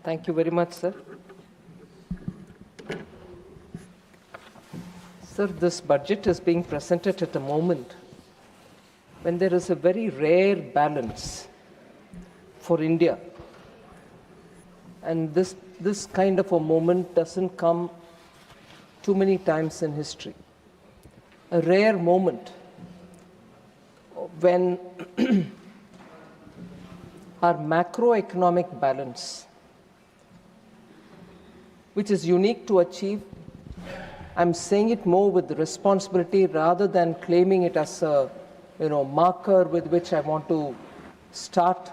Thank you very much, sir. Sir, this budget is being presented at a moment when there is a very rare balance for India. And this kind of a moment doesn't come too many times in history. A rare moment when our macroeconomic balance, which is unique to achieve, I'm saying it more with responsibility rather than claiming it as a marker with which I want to start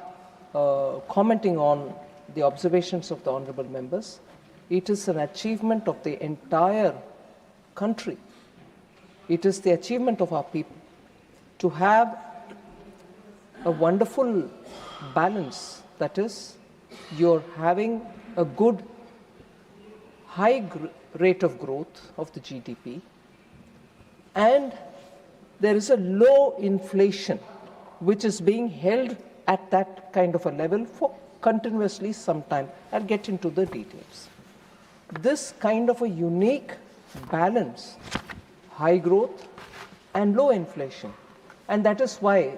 commenting on the observations of the honorable members. It is an achievement of the entire country. It is the achievement of our people to have a wonderful balance, that is, you're having a good high rate of growth of the GDP, and there is a low inflation which is being held at that kind of a level for continuously some time. I'll get into the details. This kind of a unique balance, high growth and low inflation, and that is why,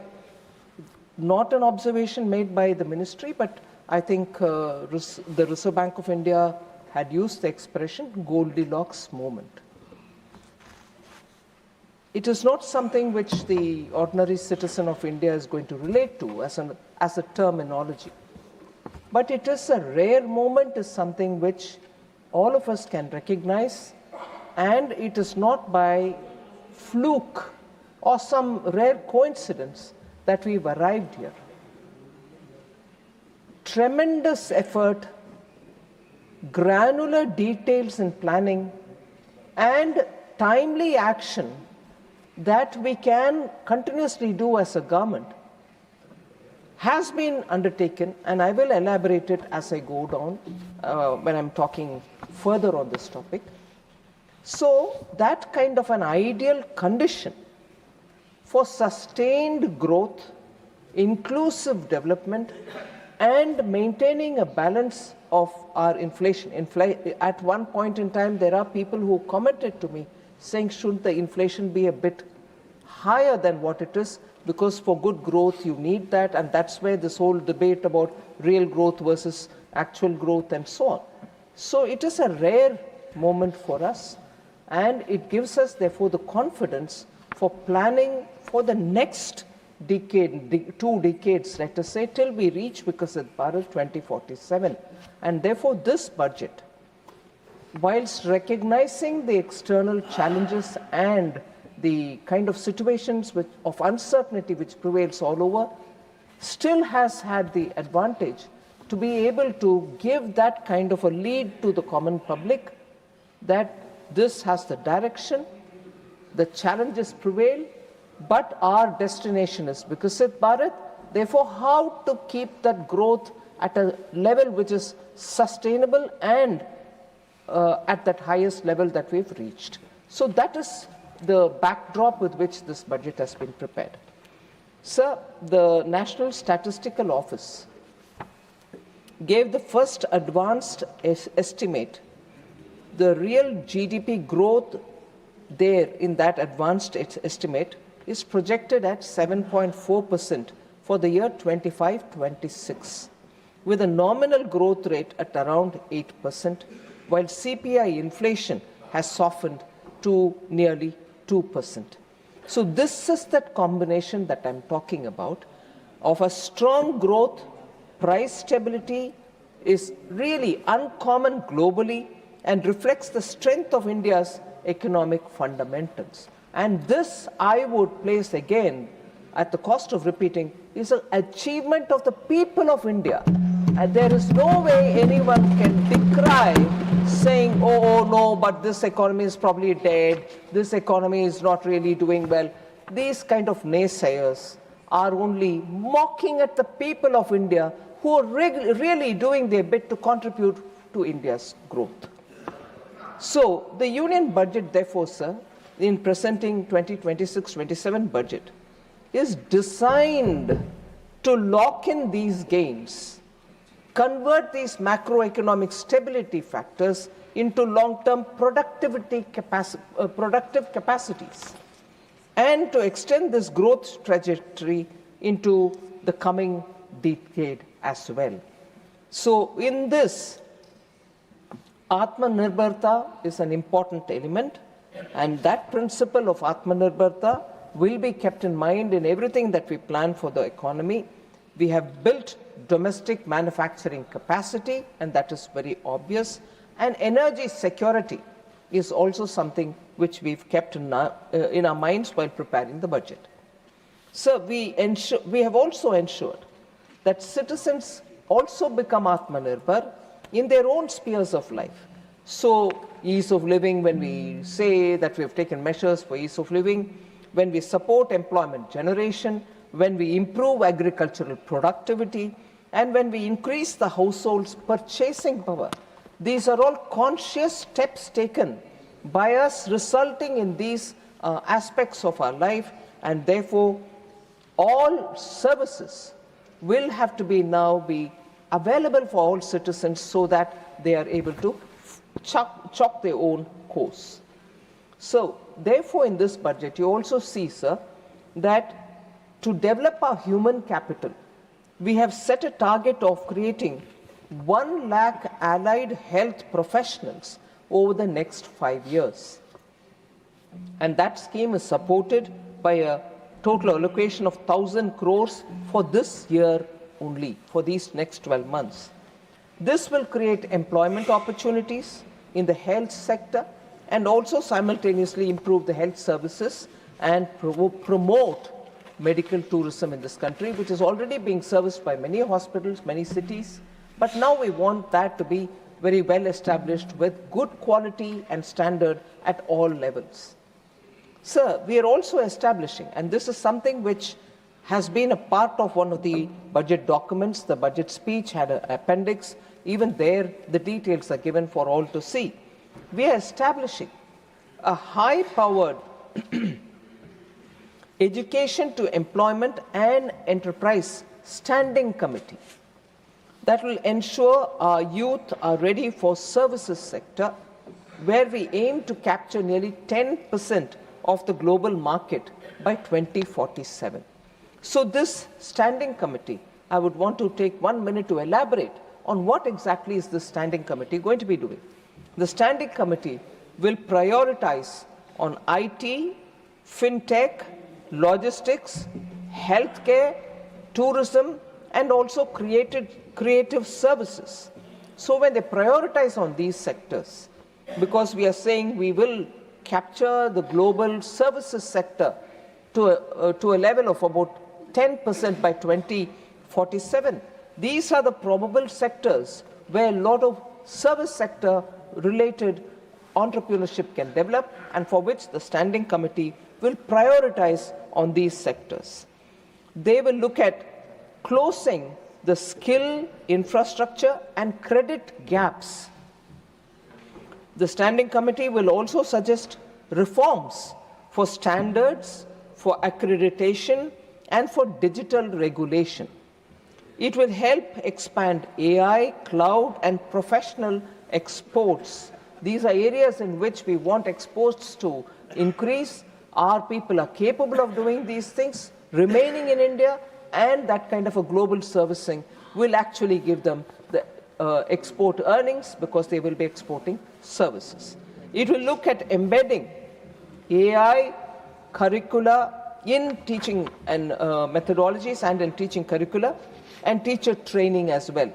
not an observation made by the ministry, but I think the Reserve Bank of India had used the expression Goldilocks moment. It is not something which the ordinary citizen of India is going to relate to as a terminology. But it is a rare moment, is something which all of us can recognize, and it is not by fluke or some rare coincidence that we've arrived here. Tremendous effort, granular details in planning, and timely action that we can continuously do as a government has been undertaken, and I will elaborate it as I go down when I'm talking further on this topic. So that kind of an ideal condition for sustained growth, inclusive development, and maintaining a balance of our inflation. At one point in time, there are people who commented to me saying, should the inflation be a bit higher than what it is? Because for good growth, you need that, and that's where this whole debate about real growth versus actual growth and so on. So it is a rare moment for us, and it gives us, therefore, the confidence for planning for the next decade, 2 decades, let us say, till we reach Viksit Bharat 2047. And therefore, this budget, whilst recognizing the external challenges and the kind of situations of uncertainty which prevails all over, still has had the advantage to be able to give that kind of a lead to the common public that this has the direction, the challenges prevail, but our destination is Viksit Bharat. Therefore, how to keep that growth at a level which is sustainable and at that highest level that we've reached. So that is the backdrop with which this budget has been prepared. Sir, the National Statistical Office gave the first advanced estimate. The real GDP growth there in that advanced estimate is projected at 7.4% for the year 25-26, with a nominal growth rate at around 8%, while CPI inflation has softened to nearly 2%. So this is that combination that I'm talking about of a strong growth. Price stability is really uncommon globally and reflects the strength of India's economic fundamentals. And this, I would place again, at the cost of repeating, is an achievement of the people of India. And there is no way anyone can decry saying, oh no, but this economy is probably dead, this economy is not really doing well. These kind of naysayers are only mocking at the people of India who are really doing their bit to contribute to India's growth. So the union budget, therefore, sir, in presenting 2026-27 budget, is designed to lock in these gains convert these macroeconomic stability factors into long-term productive capacities, and to extend this growth trajectory into the coming decade as well. So in this, Atmanirbharta is an important element, and that principle of Atmanirbharta will be kept in mind in everything that we plan for the economy. We have built domestic manufacturing capacity, and that is very obvious. And energy security is also something which we've kept in our minds while preparing the budget. So we have also ensured that citizens also become Atmanirbhar in their own spheres of life. So ease of living, when we say that we have taken measures for ease of living, when we support employment generation, when we improve agricultural productivity, and when we increase the household's purchasing power, these are all conscious steps taken by us, resulting in these aspects of our life, and therefore all services will have to be now be available for all citizens so that they are able to chop their own course. So therefore in this budget you also see, sir, that to develop our human capital, we have set a target of creating 1 lakh allied health professionals over the next 5 years. And that scheme is supported by a total allocation of 1,000 crores for this year only, for these next 12 months. This will create employment opportunities in the health sector and also simultaneously improve the health services and promote medical tourism in this country, which is already being serviced by many hospitals, many cities. But now we want that to be very well established with good quality and standard at all levels. Sir, we are also establishing, and this is something which has been a part of one of the budget documents, the budget speech had an appendix, even there the details are given for all to see. We are establishing a high-powered Education to Employment and Enterprise Standing Committee that will ensure our youth are ready for services sector, where we aim to capture nearly 10% of the global market by 2047. So this standing committee, I would want to take 1 minute to elaborate on what exactly is this standing committee going to be doing. The standing committee will prioritize on IT, fintech, logistics, healthcare, tourism, and also creative services. So when they prioritize on these sectors, because we are saying we will capture the global services sector to a level of about 10% by 2047, these are the probable sectors where a lot of service sector related entrepreneurship can develop, and for which the standing committee will prioritize on these sectors. They will look at closing the skill, infrastructure, and credit gaps. The standing committee will also suggest reforms for standards, for accreditation, and for digital regulation. It will help expand AI, cloud, and professional exports. These are areas in which we want exports to increase. Our people are capable of doing these things, remaining in India, and that kind of a global servicing will actually give them the export earnings, because they will be exporting services. It will look at embedding AI curricula in teaching and methodologies and in teaching curricula, and teacher training as well,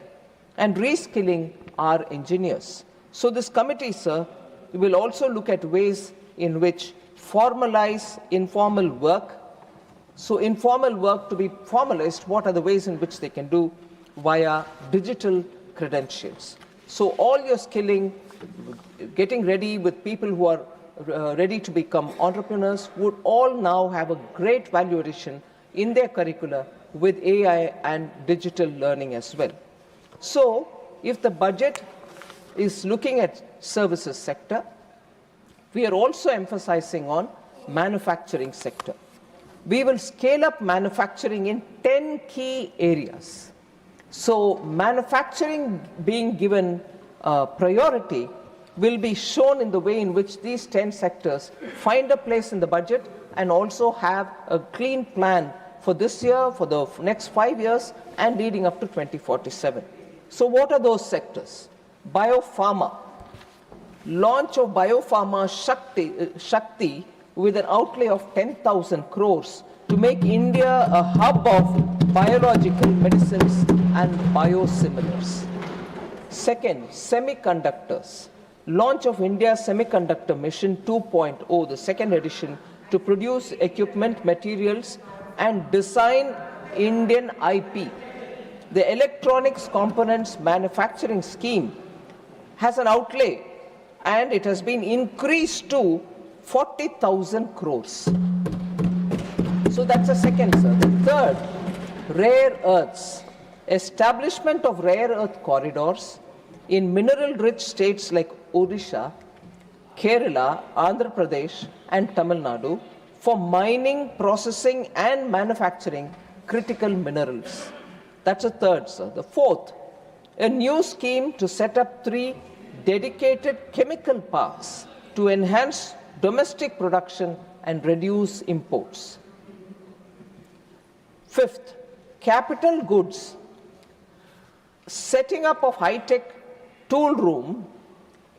and reskilling our engineers. So this committee, sir, will also look at ways in which formalize informal work. So informal work to be formalized, what are the ways in which they can do via digital credentials. So all your skilling, getting ready with people who are ready to become entrepreneurs would all now have a great value addition in their curricula with AI and digital learning as well. So if the budget is looking at services sector, we are also emphasizing on manufacturing sector. We will scale up manufacturing in 10 key areas. So manufacturing being given priority will be shown in the way in which these 10 sectors find a place in the budget and also have a clean plan for this year, for the next 5 years, and leading up to 2047. So what are those sectors? Biopharma. Launch of Biopharma Shakti with an outlay of 10,000 crores to make India a hub of biological medicines and biosimilars. Second, semiconductors. Launch of India's Semiconductor Mission 2.0, the second edition, to produce equipment, materials, and design Indian IP. The Electronics Components Manufacturing Scheme has an outlay, and it has been increased to 40,000 crores. So that's the second, sir. The third, rare earths. Establishment of rare earth corridors in mineral-rich states like Odisha, Kerala, Andhra Pradesh, and Tamil Nadu for mining, processing, and manufacturing critical minerals. That's the third, sir. The fourth, a new scheme to set up 3 dedicated chemical parks to enhance domestic production and reduce imports. Fifth, capital goods. Setting up of high-tech tool room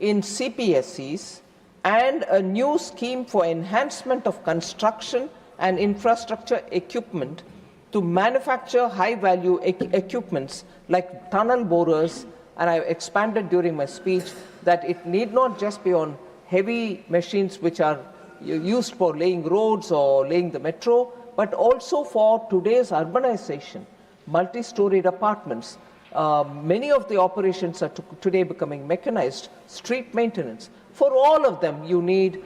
in CPSEs and a new scheme for enhancement of construction and infrastructure equipment to manufacture high-value equipments like tunnel borers, and I expanded during my speech that it need not just be on heavy machines which are used for laying roads or laying the metro, but also for today's urbanization, multi-storied apartments. Many of the operations are today becoming mechanized, street maintenance. For all of them, you need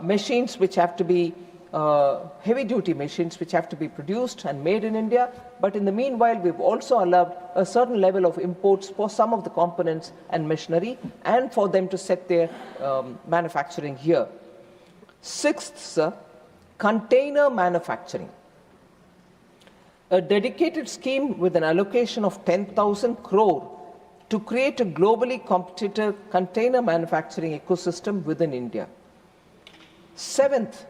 machines which have to be heavy-duty machines which have to be produced and made in India. But in the meanwhile, we've also allowed a certain level of imports for some of the components and machinery and for them to set their manufacturing here. Sixth, sir, container manufacturing. A dedicated scheme with an allocation of 10,000 crore to create a globally competitive container manufacturing ecosystem within India. Seventh,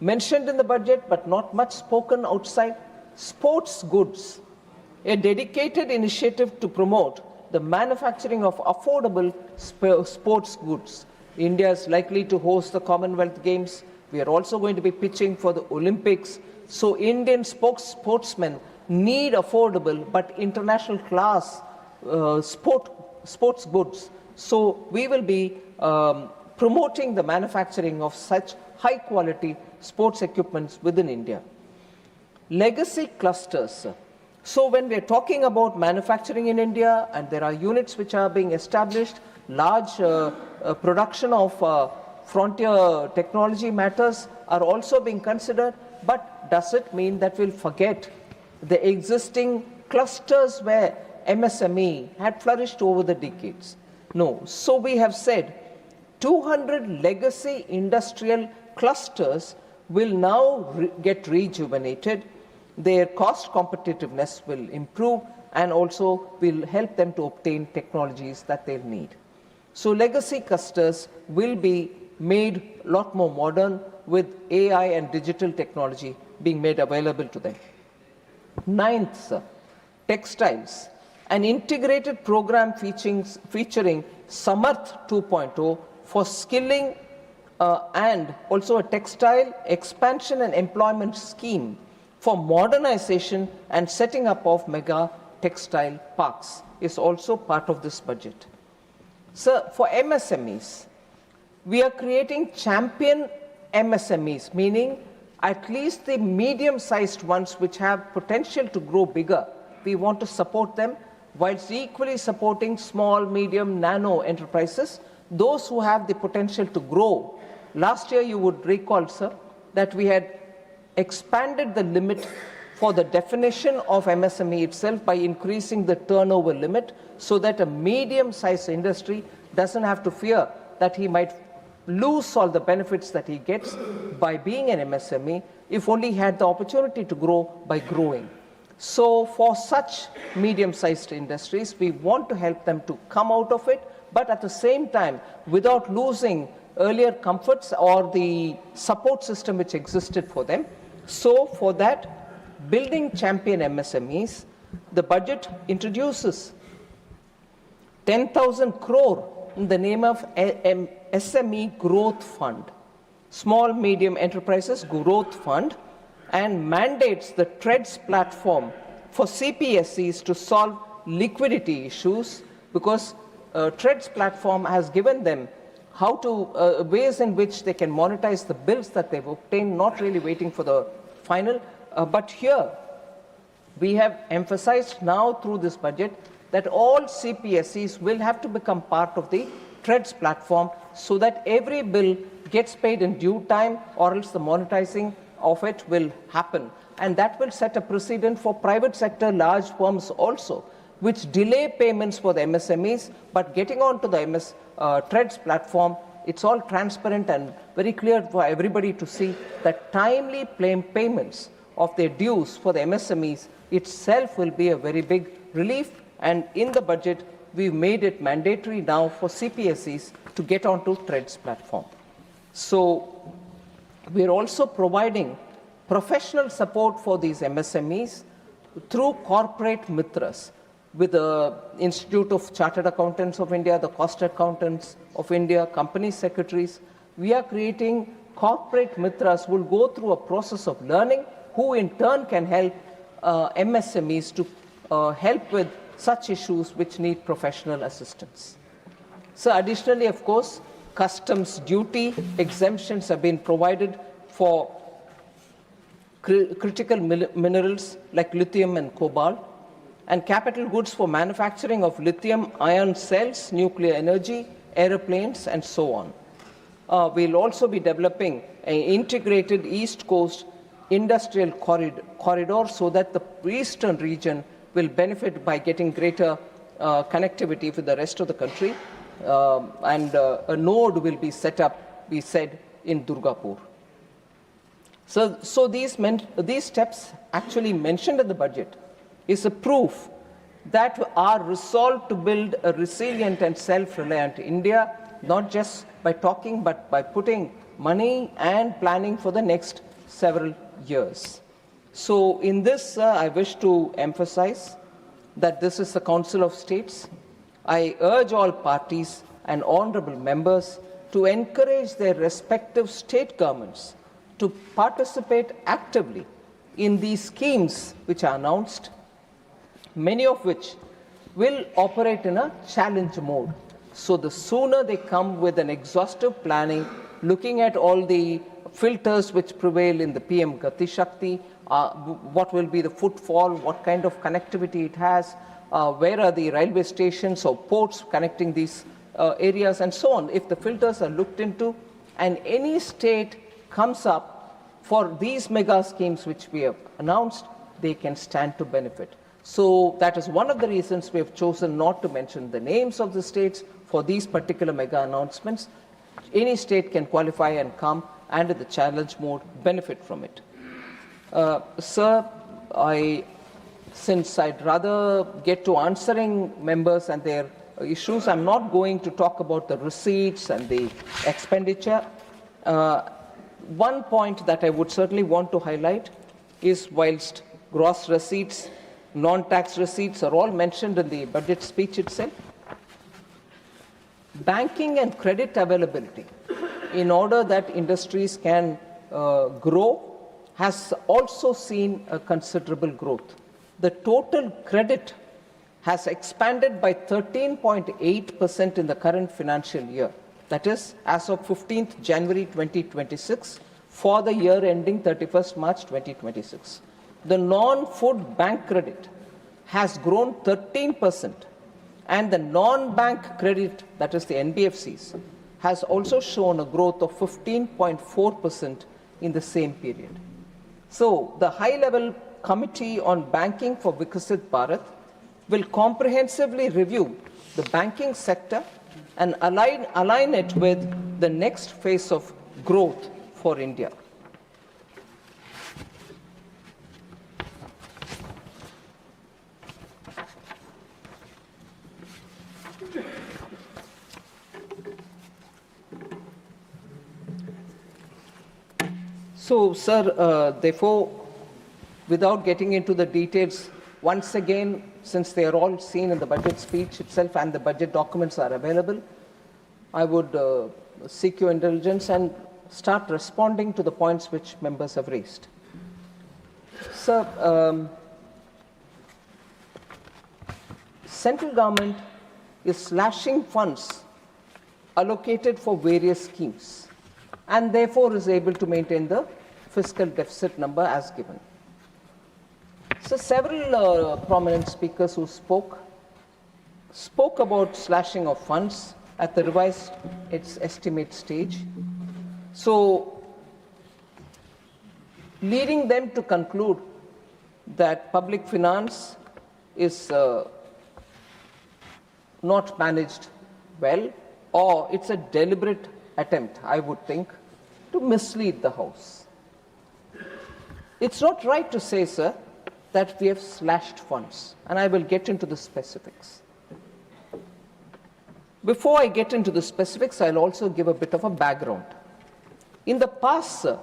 mentioned in the budget but not much spoken outside, sports goods. A dedicated initiative to promote the manufacturing of affordable sports goods. India is likely to host the Commonwealth Games. We are also going to be pitching for the Olympics. So Indian sportsmen need affordable but international class sports goods. So we will be promoting the manufacturing of such high quality sports equipments within India. Legacy clusters. So when we are talking about manufacturing in India and there are units which are being established, large production of frontier technology matters are also being considered, but does it mean that we'll forget the existing clusters where MSME had flourished over the decades? No. So we have said 200 legacy industrial clusters will now get rejuvenated. Their cost competitiveness will improve and also will help them to obtain technologies that they'll need. So legacy clusters will be made a lot more modern with AI and digital technology being made available to them. Ninth, textiles. An integrated program featuring Samarth 2.0 for skilling and also a textile expansion and employment scheme for modernization and setting up of mega textile parks is also part of this budget. So for MSMEs, we are creating champion MSMEs, meaning at least the medium-sized ones which have potential to grow bigger. We want to support them whilst equally supporting small, medium, nano enterprises, those who have the potential to grow. Last year, you would recall, sir, that we had expanded the limit for the definition of MSME itself by increasing the turnover limit so that a medium-sized industry doesn't have to fear that he might lose all the benefits that he gets by being an MSME if only he had the opportunity to grow by growing. So for such medium-sized industries, we want to help them to come out of it, but at the same time, without losing earlier comforts or the support system which existed for them. So for that, building champion MSMEs, the budget introduces 10,000 crore in the name of SME Growth Fund, Small Medium Enterprises Growth Fund, and mandates the TREADS platform for CPSEs to solve liquidity issues, because TREADS platform has given them how to ways in which they can monetize the bills that they've obtained, not really waiting for the final. But here, we have emphasized now through this budget that all CPSEs will have to become part of the TREADS platform, so that every bill gets paid in due time, or else the monetizing of it will happen. And that will set a precedent for private sector large firms also, which delay payments for the MSMEs, but getting onto the TREADS platform, it's all transparent and very clear for everybody to see that timely payments of their dues for the MSMEs itself will be a very big relief. And in the budget, we've made it mandatory now for CPSEs to get onto TREADS platform. So we're also providing professional support for these MSMEs through corporate mitras with the Institute of Chartered Accountants of India, the Cost Accountants of India, company secretaries. We are creating corporate mitras who will go through a process of learning, who in turn can help MSMEs to help with such issues which need professional assistance. So additionally, of course, customs duty exemptions have been provided for critical minerals like lithium and cobalt, and capital goods for manufacturing of lithium ion cells, nuclear energy, aeroplanes, and so on. We'll also be developing an integrated East Coast industrial corridor so that the eastern region will benefit by getting greater connectivity with the rest of the country. And a node will be set up, we said, in Durgapur. So these steps actually mentioned in the budget is a proof that our resolve to build a resilient and self-reliant India, not just by talking, but by putting money and planning for the next several years. So in this, I wish to emphasize that this is the Council of States. I urge all parties and honorable members to encourage their respective state governments to participate actively in these schemes which are announced, many of which will operate in a challenge mode. So the sooner they come with an exhaustive planning, looking at all the filters which prevail in the PM Gati Shakti, what will be the footfall, what kind of connectivity it has, where are the railway stations or ports connecting these areas, and so on. If the filters are looked into and any state comes up for these mega schemes which we have announced, they can stand to benefit. So that is one of the reasons we have chosen not to mention the names of the states for these particular mega announcements. Any state can qualify and come and in the challenge mode benefit from it. Sir, since I'd rather get to answering members and their issues, I'm not going to talk about the receipts and the expenditure. One point that I would certainly want to highlight is, whilst gross receipts, non-tax receipts are all mentioned in the budget speech itself, banking and credit availability, in order that industries can grow, has also seen a considerable growth. The total credit has expanded by 13.8% in the current financial year. That is, as of 15th January 2026, for the year ending 31st March 2026. The non-food bank credit has grown 13%, and the non-bank credit, that is the NBFCs, has also shown a growth of 15.4% in the same period. So the high-level committee on banking for Viksit Bharat will comprehensively review the banking sector and align it with the next phase of growth for India. So, sir, therefore, without getting into the details, once again, since they are all seen in the budget speech itself and the budget documents are available, I would seek your indulgence and start responding to the points which members have raised. Sir, central government is slashing funds allocated for various schemes and therefore is able to maintain the fiscal deficit number as given. So several prominent speakers who spoke about slashing of funds at the revised its estimate stage. So leading them to conclude that public finance is not managed well, or it's a deliberate attempt, I would think, to mislead the House. It's not right to say, sir, that we have slashed funds, and I will get into the specifics. Before I get into the specifics, I'll also give a bit of a background. In the past, sir,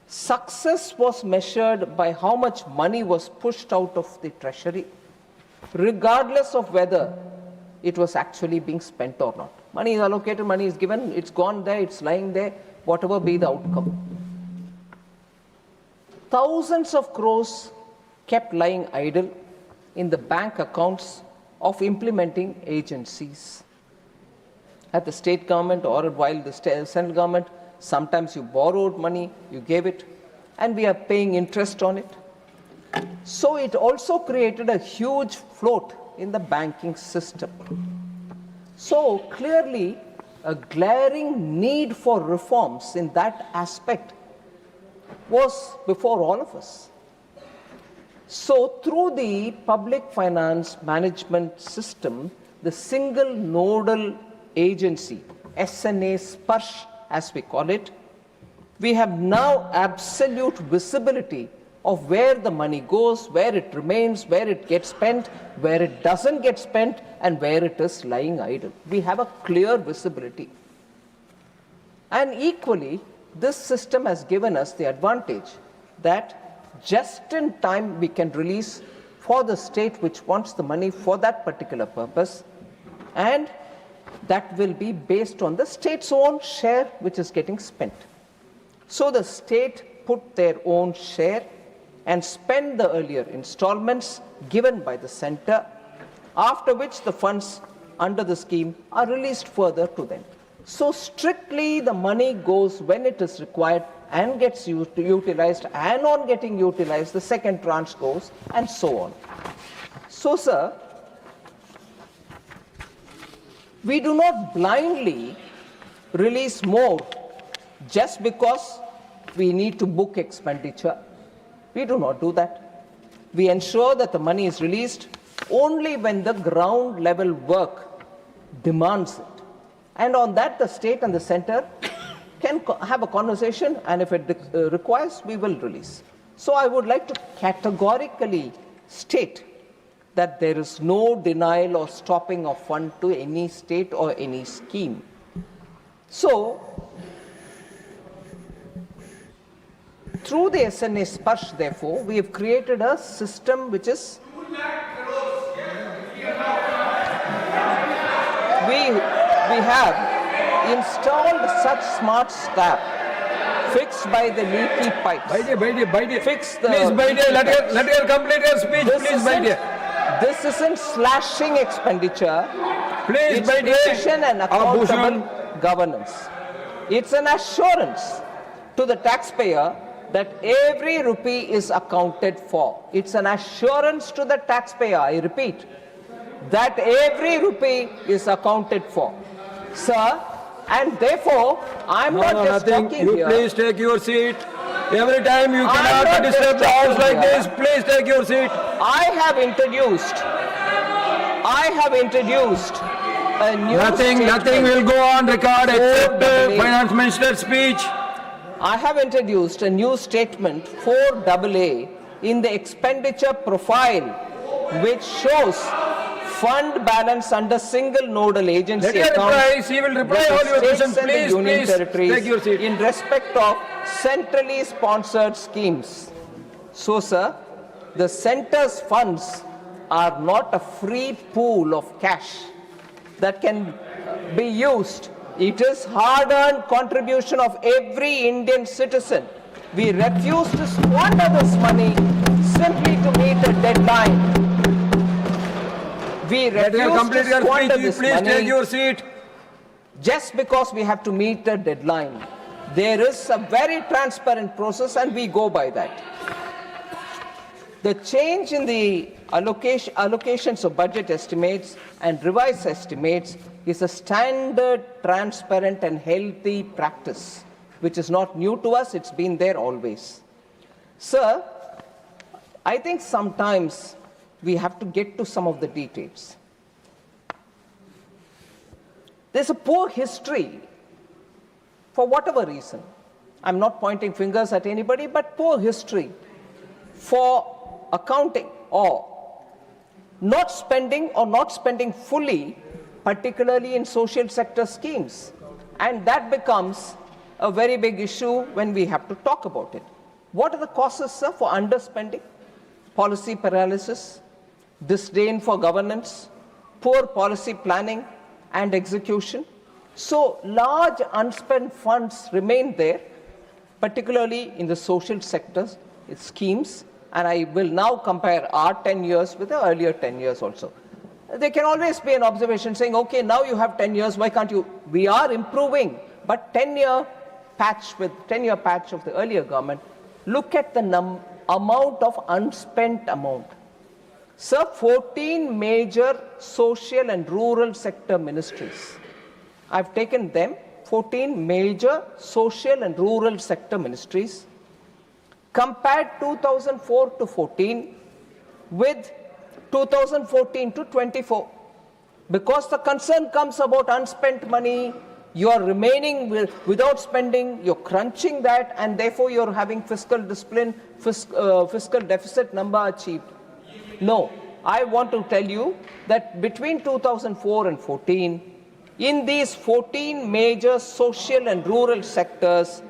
success was measured by how much money was pushed out of the treasury, regardless of whether it was actually being spent or not. Money is allocated, money is given, it's gone there, it's lying there, whatever be the outcome. Thousands of crores kept lying idle in the bank accounts of implementing agencies. At the state government or while the central government, sometimes you borrowed money, you gave it, and we are paying interest on it. So it also created a huge float in the banking system. So clearly, a glaring need for reforms in that aspect was before all of us. So through the public finance management system, the single nodal agency, SNA Sparsh as we call it, we have now absolute visibility of where the money goes, where it remains, where it gets spent, where it doesn't get spent, and where it is lying idle. We have a clear visibility. And equally, this system has given us the advantage that just in time we can release for the state which wants the money for that particular purpose, and that will be based on the state's own share which is getting spent. So the state put their own share and spend the earlier installments given by the center, after which the funds under the scheme are released further to them. So strictly the money goes when it is required and gets utilized, and on getting utilized the second tranche goes, and so on. So, sir, we do not blindly release more just because we need to book expenditure. We do not do that. We ensure that the money is released only when the ground level work demands it. And on that, the state and the center can have a conversation, and if it requires, we will release. So I would like to categorically state that there is no denial or stopping of fund to any state or any scheme. So, through the SNA Sparsh, therefore, we have created a system which is we have installed such smart staff fixed by the leaky pipes. Fix the please, let her complete her speech. This isn't slashing expenditure. Please, it's precision and accountable governance. It's an assurance to the taxpayer that every rupee is accounted for. It's an assurance to the taxpayer, I repeat, that every rupee is accounted for. Sir, and therefore, I'm not just talking you here. Please take your seat. Every time you cannot disturb the house like this, please take your seat. I have introduced a new Nothing will go on record except the Finance Minister's speech. I have introduced a new statement 4AA in the expenditure profile, which shows fund balance under single nodal agency Let her accounts reply. She will reply with all the your states questions. and the Please, union please, territories take your seat. in respect of centrally sponsored schemes. So, sir, the centre's funds are not a free pool of cash that can be used. It is hard-earned contribution of every Indian citizen. We refuse to squander this money simply to meet a deadline. We Let her refuse complete to your squander speech. this Please take money your seat. just because we have to meet a deadline. There is a very transparent process and we go by that. The change in the allocations of budget estimates and revised estimates is a standard, transparent and healthy practice, which is not new to us, it's been there always. Sir, I think sometimes we have to get to some of the details. There's a poor history, for whatever reason. I'm not pointing fingers at anybody, but poor history for accounting or not spending fully, particularly in social sector schemes. And that becomes a very big issue when we have to talk about it. What are the causes, sir, for underspending? Policy paralysis, disdain for governance, poor policy planning and execution. So large unspent funds remain there, particularly in the social sectors, schemes, and I will now compare our 10 years with the earlier 10 years also. There can always be an observation saying, okay, now you have 10 years, why can't you? We are improving, but 10-year patch of the earlier government, look at the amount of unspent amount. Sir, 14 major social and rural sector ministries. I've taken them, 14 major social and rural sector ministries, compared 2004 to 14 with 2014 to 24. Because the concern comes about unspent money, you are remaining without spending, you're crunching that, and therefore you're having fiscal discipline, fiscal deficit number achieved. No, I want to tell you that between 2004 and 14, in these 14 major social and rural sectors,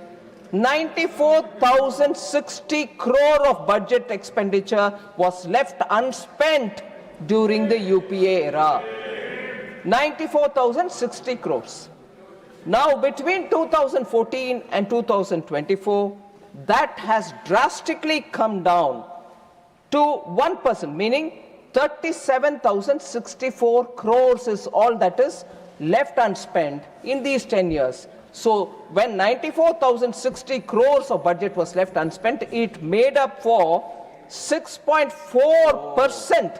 94,060 crore of budget expenditure was left unspent during the UPA era. 94,060 crores. Now, between 2014 and 2024, that has drastically come down to 1%, meaning 37,064 crores is all that is left unspent in these 10 years. So when 94,060 crores of budget was left unspent, it made up for 6.4%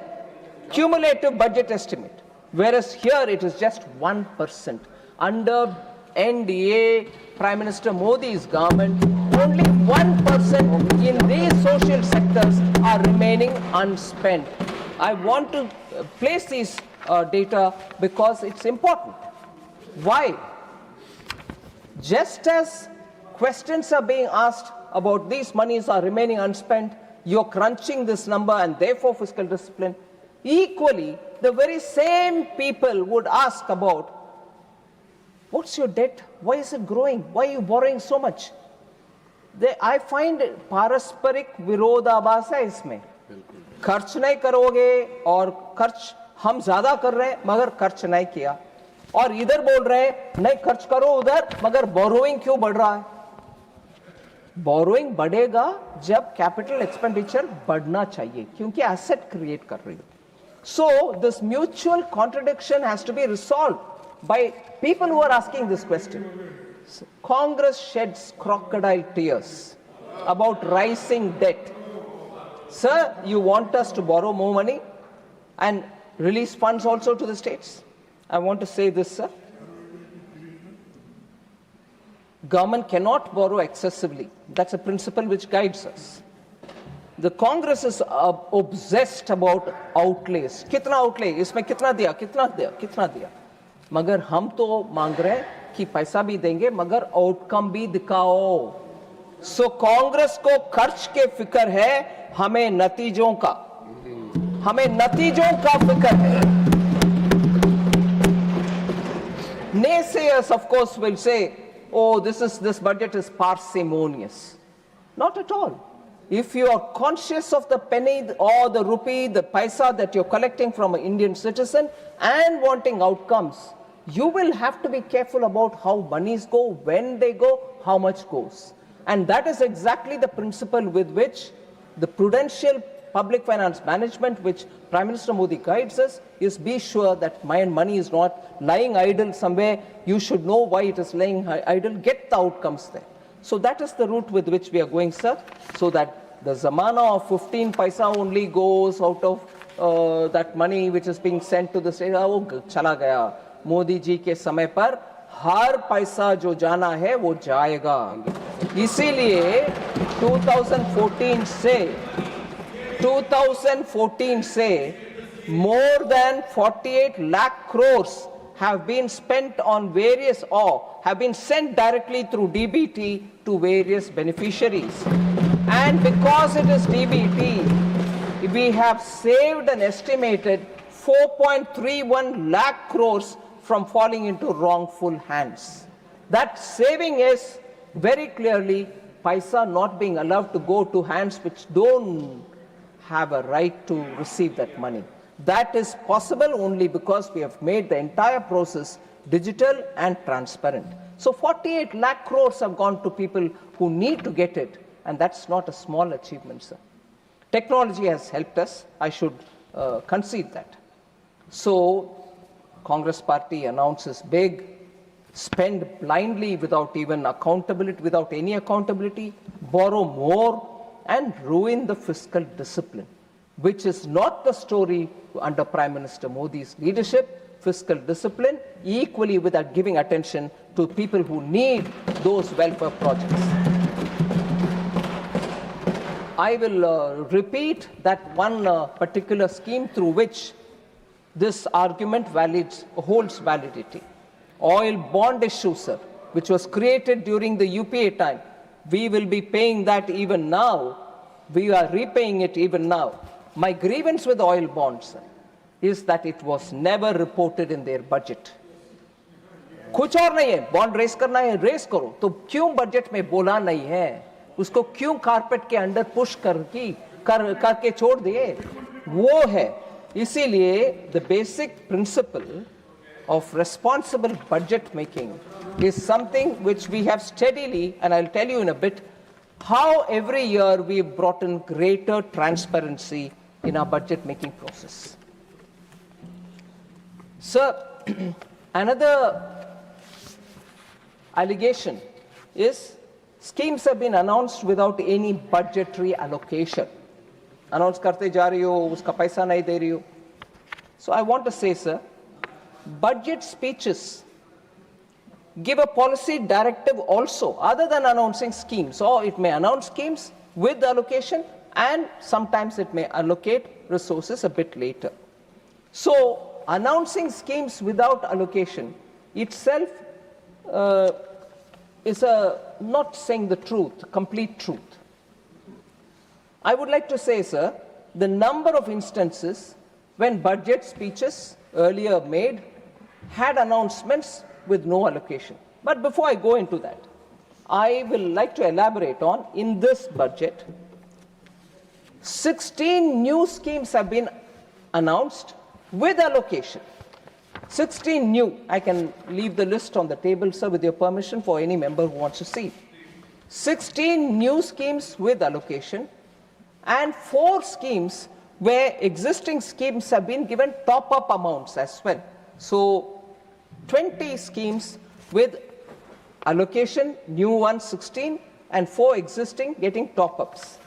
cumulative budget estimate, whereas here it is just 1%. Under NDA, Prime Minister Modi's government, only 1% in these social sectors are remaining unspent. I want to place these data because it's important. Why? Just as questions are being asked about these monies are remaining unspent, you're crunching this number and therefore fiscal discipline, equally, the very same people would ask about, what's your debt? Why is it growing? Why are you borrowing so much? I find पारस्परिक विरोधाभास है इसमें. खर्च नहीं करोगे और खर्च हम ज्यादा कर रहे हैं मगर खर्च नहीं किया, और इधर बोल रहे हैं नहीं खर्च करो उधर मगर बोरोइंग क्यों बढ़ रहा है? बोरोइंग बढ़ेगा जब कैपिटल एक्सपेंडिचर बढ़ना चाहिए क्योंकि एसेट क्रिएट कर रही है. So this mutual contradiction has to be resolved by people who are asking this question. Congress sheds crocodile tears about rising debt. Sir, you want us to borrow more money and release funds also to the states? I want to say this, sir. Government cannot borrow excessively. That's a principle which guides us. The Congress is obsessed about outlays. कितना outlay? इसमें कितना दिया? कितना दिया? कितना दिया? मगर हम तो मांग रहे हैं कि पैसा भी देंगे मगर आउटकम भी दिखाओ. सो कांग्रेस को खर्च के फिक्र है, हमें नतीजों का फिक्र है. Naysayers, of course, will say, oh, this budget is parsimonious. Not at all. If you are conscious of the penny or the rupee, the paisa that you're collecting from an Indian citizen and wanting outcomes, you will have to be careful about how monies go, when they go, how much goes. And that is exactly the principle with which the prudential public finance management, which Prime Minister Modi guides us, is be sure that my money is not lying idle somewhere. You should know why it is lying idle, get the outcomes there. So that is the route with which we are going, sir, so that the zamana of 15 paisa only goes out of that money which is being sent to the state. Oh, chala gaya. Modi ji ke samay par har paisa jo jana hai wo jayega. इसीलिए 2014 से more than 48 lakh crores have been spent on various or have been sent directly through DBT to various beneficiaries. And because it is DBT, we have saved an estimated 4.31 lakh crores from falling into wrongful hands. That saving is very clearly paisa not being allowed to go to hands which don't have a right to receive that money. That is possible only because we have made the entire process digital and transparent. So 48 lakh crores have gone to people who need to get it, and that's not a small achievement, sir. Technology has helped us, I should concede that. So Congress party announces big, spend blindly without even accountability, without any accountability, borrow more, and ruin the fiscal discipline, which is not the story under Prime Minister Modi's leadership. Fiscal discipline, equally without giving attention to people who need those welfare projects. I will repeat that one particular scheme through which this argument holds validity. Oil bond issue, sir, which was created during the UPA time. We will be paying that even now. We are repaying it even now. My grievance with oil bonds, sir, is that it was never reported in their budget. कुछ और नहीं है, bond race करना है, race करो, तो क्यों budget में बोला नहीं है? उसको क्यों कारपेट के अंडर पुश करके छोड़ दिए? वो है. इसीलिए the basic principle of responsible budget making is something which we have steadily, and I'll tell you in a bit, how every year we've brought in greater transparency in our budget making process. Sir, another allegation is schemes have been announced without any budgetary allocation. Announce karte ja rahi ho, uska paisa nahi de rahi ho. So I want to say, sir, budget speeches give a policy directive also, other than announcing schemes, or it may announce schemes with allocation, and sometimes it may allocate resources a bit later. So announcing schemes without allocation itself is not saying the truth, complete truth. I would like to say, sir, the number of instances when budget speeches earlier made had announcements with no allocation. But before I go into that, I will like to elaborate on, in this budget, 16 new schemes have been announced with allocation. 16 new. I can leave the list on the table, sir, with your permission, for any member who wants to see. 16 new schemes with allocation, and 4 schemes where existing schemes have been given top-up amounts as well. So 20 schemes with allocation, new ones 16, and 4 existing getting top-ups.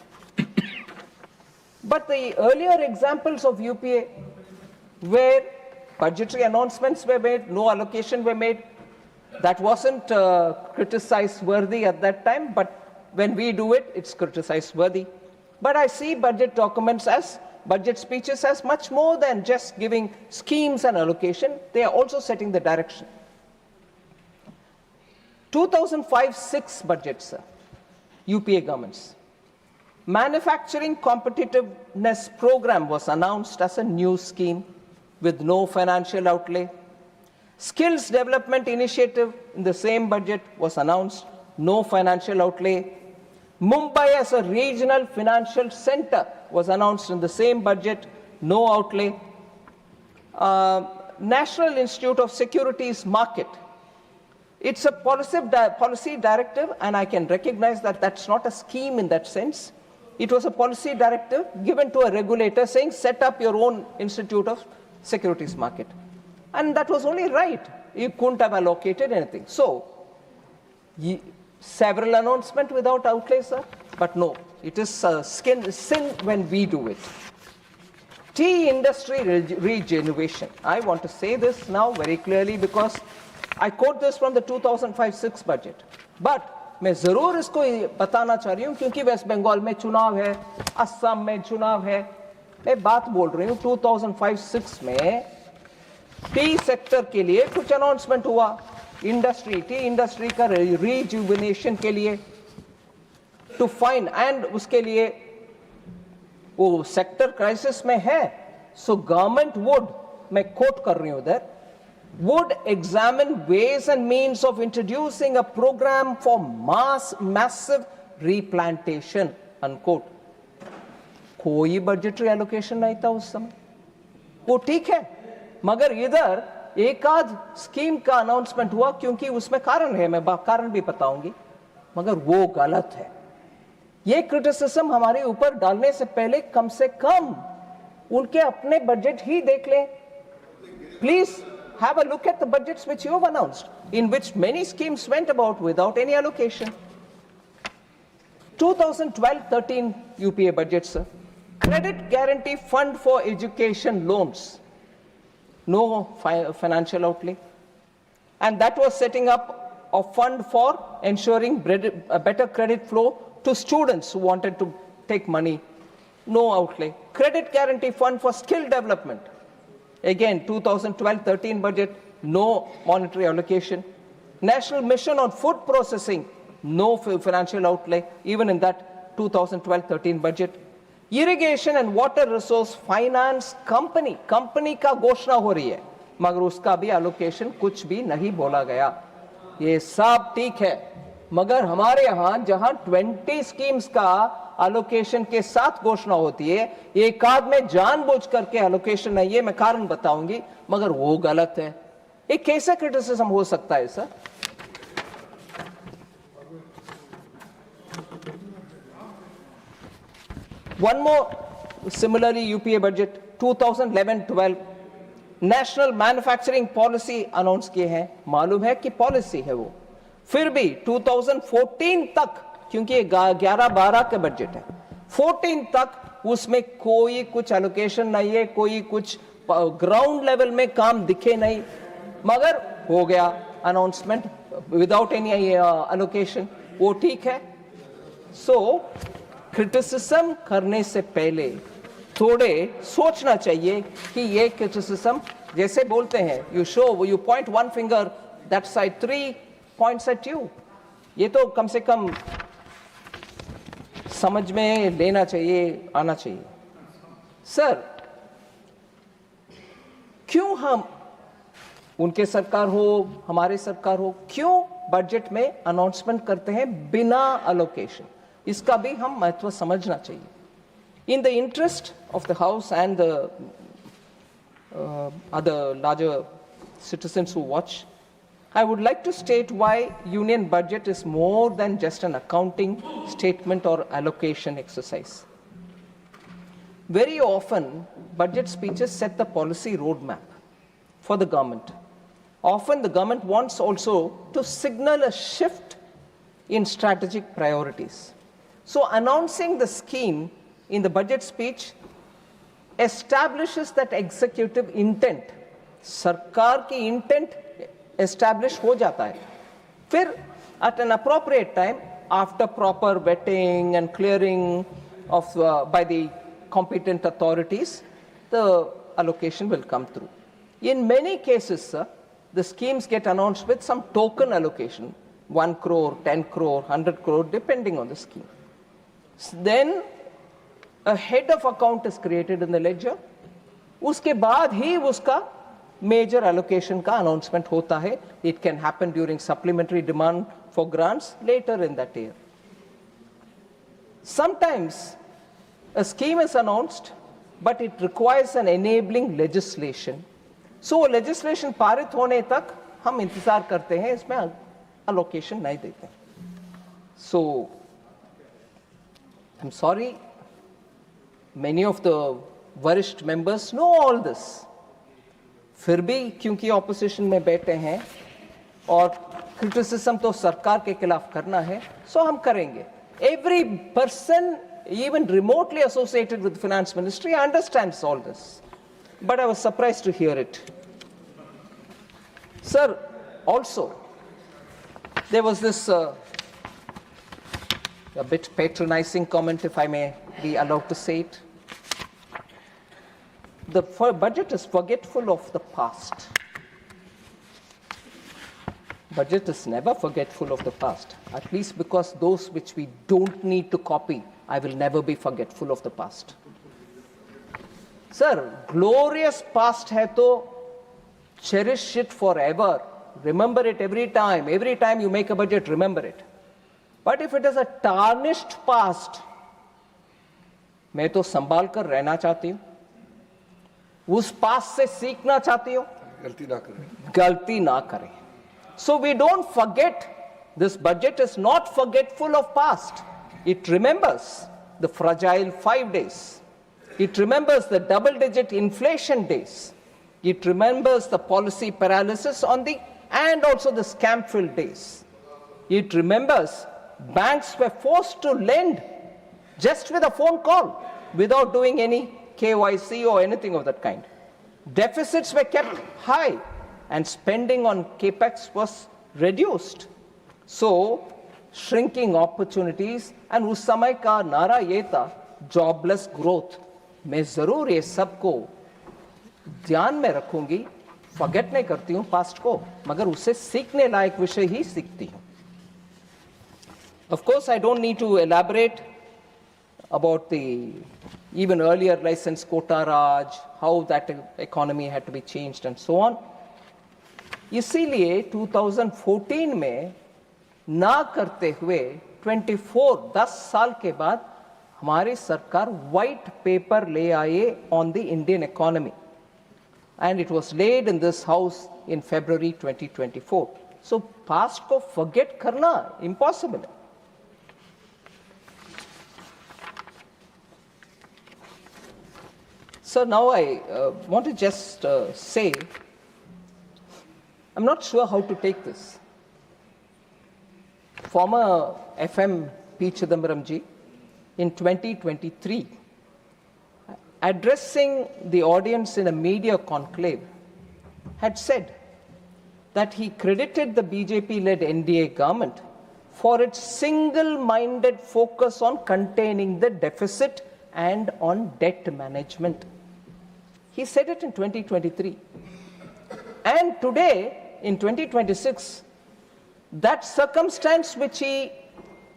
But the earlier examples of UPA, where budgetary announcements were made, no allocation were made, that wasn't criticized worthy at that time, but when we do it, it's criticized worthy. But I see budget documents as budget speeches as much more than just giving schemes and allocation. They are also setting the direction. 2005-06 budgets, sir, UPA governments. Manufacturing competitiveness program was announced as a new scheme with no financial outlay. Skills development initiative in the same budget was announced, no financial outlay. Mumbai as a regional financial center was announced in the same budget, no outlay. National Institute of Securities Market. It's a policy directive, and I can recognize that that's not a scheme in that sense. It was a policy directive given to a regulator saying, set up your own Institute of Securities Market. And that was only right. You couldn't have allocated anything. So, several announcements without outlay, sir. But no, it is sin when we do it. Tea industry regeneration. I want to say this now very clearly because I quote this from the 2005-06 budget. But मैं जरूर इसको बताना चाह रही हूँ क्योंकि waste Bengal में चुनाव है, असम में चुनाव है. मैं बात बोल रही हूँ 2005-06 में टी सेक्टर के लिए कुछ अनाउंसमेंट हुआ. टी इंडस्ट्री का रिजुविनेशन के लिए टू फाइंड एंड उसके लिए वो सेक्टर क्राइसिस में है. सो गवर्नमेंट वुड, मैं कोट कर रही हूं उधर, would examine ways and means of introducing a program for massive replantation, unquote. कोई budgetary allocation नहीं था उस समय. वो ठीक है, मगर इधर एक आध स्कीम का अनाउंसमेंट हुआ क्योंकि उसमें कारण है, मैं कारण भी बताऊंगी, मगर वो गलत है. ये क्रिटिसिज्म हमारे ऊपर डालने से पहले कम से कम उनके अपने बजट ही देख लें. Please have a look at the budgets which you have announced, in which many schemes went about without any allocation. 2012-13 UPA budget, sir. Credit Guarantee Fund for Education Loans. No financial outlay. And that was setting up a fund for ensuring a better credit flow to students who wanted to take money. No outlay. Credit Guarantee Fund for Skill Development. Again, 2012-13 budget, no monetary allocation. National Mission on Food Processing, no financial outlay, even in that 2012-13 budget. Irrigation and Water Resource Finance Company का घोषणा हो रही है, मगर उसका भी allocation कुछ भी नहीं बोला गया. ये सब ठीक है, मगर हमारे यहाँ जहाँ 20 schemes का allocation के साथ घोषणा होती है, एक आध में जानबूझ करके allocation नहीं है, मैं कारण बताऊंगी, मगर वो गलत है. एक कैसे criticism हो सकता है sir? One more similarly UPA budget 2011-12 National Manufacturing Policy announce किए हैं. मालूम है कि policy है वो, फिर भी 2014 तक, क्योंकि ये 11-12 के बजट है, 14 तक उसमें कोई कुछ allocation नहीं है, कोई कुछ ग्राउंड लेवल में काम दिखे नहीं, मगर हो गया announcement without any allocation. वो ठीक है. So क्रिटिसिज्म करने से पहले थोड़े सोचना चाहिए कि ये क्रिटिसिज्म जैसे बोलते हैं, you point one finger that side, 3 points at you. ये तो कम से कम समझ में लेना चाहिए, आना चाहिए. सर, क्यों हम, उनके सरकार हो, हमारे सरकार हो, क्यों बजट में अनाउंसमेंट करते हैं बिना अलोकेशन? इसका भी हम महत्व समझना चाहिए. In the interest of the House and the other larger citizens who watch, I would like to state why union budget is more than just an accounting statement or allocation exercise. Very often, budget speeches set the policy roadmap for the government. Often, the government wants also to signal a shift in strategic priorities. So, announcing the scheme in the budget speech establishes that executive intent. सरकार की intent establish हो जाता है. फिर at an appropriate time, after proper vetting and clearing of by the competent authorities, the allocation will come through. In many cases, sir, the schemes get announced with some token allocation, 1 crore, 10 crore, 100 crore, depending on the scheme. Then a head of account is created in the ledger. उसके बाद ही उसका major allocation का announcement होता है. It can happen during supplementary demand for grants later in that year. Sometimes a scheme is announced, but it requires an enabling legislation. So legislation पारित होने तक हम इंतजार करते हैं, इसमें allocation नहीं देते. So I'm sorry, many of the वरिष्ठ members know all this. फिर भी क्योंकि opposition में बैठे हैं और criticism तो सरकार के खिलाफ करना है, so हम करेंगे. Every person, even remotely associated with the finance ministry, understands all this. But I was surprised to hear it. Sir, also, there was this a bit patronizing comment, if I may be allowed to say it. The budget is forgetful of the past. Budget is never forgetful of the past, at least because those which we don't need to copy, I will never be forgetful of the past. Sir, glorious past hai to cherish it forever. Remember it every time. Every time you make a budget, remember it. But if it is a tarnished past, मैं तो संभाल कर रहना चाहती हूँ, उस past से सीखना चाहती हूँ, गलती ना करें. So we don't forget, this budget is not forgetful of past. It remembers the fragile 5 days. It remembers the double-digit inflation days. It remembers the policy paralysis and also the scam-filled days. It remembers banks were forced to lend just with a phone call without doing any KYC or anything of that kind. Deficits were kept high and spending on capex was reduced. So, shrinking opportunities, and उस समय का नारा ये था jobless growth. मैं जरूर ये सबको ध्यान में रखूंगी, forget नहीं करती हूँ past को, मगर उससे सीखने लायक विषय ही सीखती हूँ. Of course, I don't need to elaborate about the even earlier license quota Raj, how that economy had to be changed and so on. इसीलिए 2014 में ना करते हुए 10 साल के बाद हमारी सरकार व्हाइट पेपर ले आए on the Indian economy and it was laid in this house in February 2024. So past को फॉरगेट करना इम्पॉसिबल है. So now I want to just say, I'm not sure how to take this. Former FM P. Chidambaram ji, in 2023, addressing the audience in a media conclave, had said that he credited the BJP-led NDA government for its single-minded focus on containing the deficit and on debt management. He said it in 2023. And today, in 2026, that circumstance which he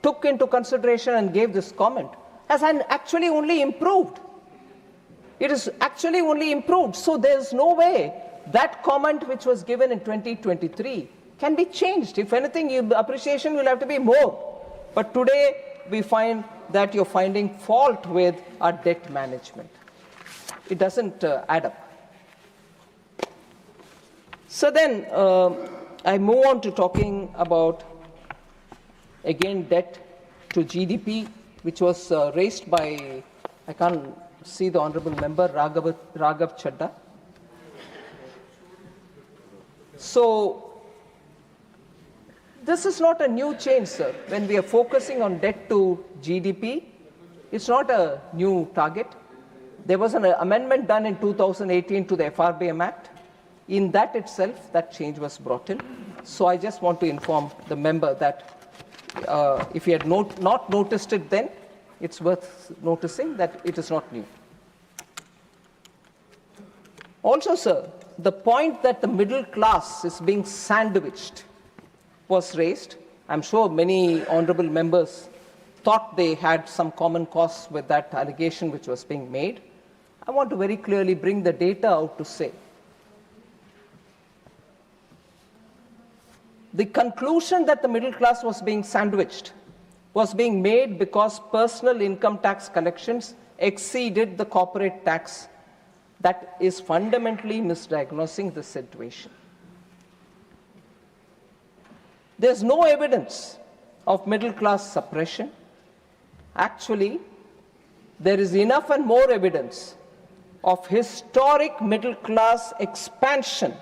took into consideration and gave this comment has actually only improved. It is actually only improved. So there's no way that comment which was given in 2023 can be changed. If anything, appreciation will have to be more. But today, we find that you're finding fault with our debt management. It doesn't add up. So then, I move on to talking about, again, debt to GDP, which was raised by, I can't see the honorable member, Raghav Chadda. So, this is not a new change, sir. When we are focusing on debt to GDP, it's not a new target. There was an amendment done in 2018 to the FRBM Act. In that itself, that change was brought in. So I just want to inform the member that if he had not noticed it then, it's worth noticing that it is not new. Also, sir, the point that the middle class is being sandwiched was raised. I'm sure many honorable members thought they had some common cause with that allegation which was being made. I want to very clearly bring the data out to say The conclusion that the middle class was being sandwiched was being made because personal income tax collections exceeded the corporate tax. That is fundamentally misdiagnosing the situation. There's no evidence of middle class suppression. Actually, there is enough and more evidence of historic middle class expansion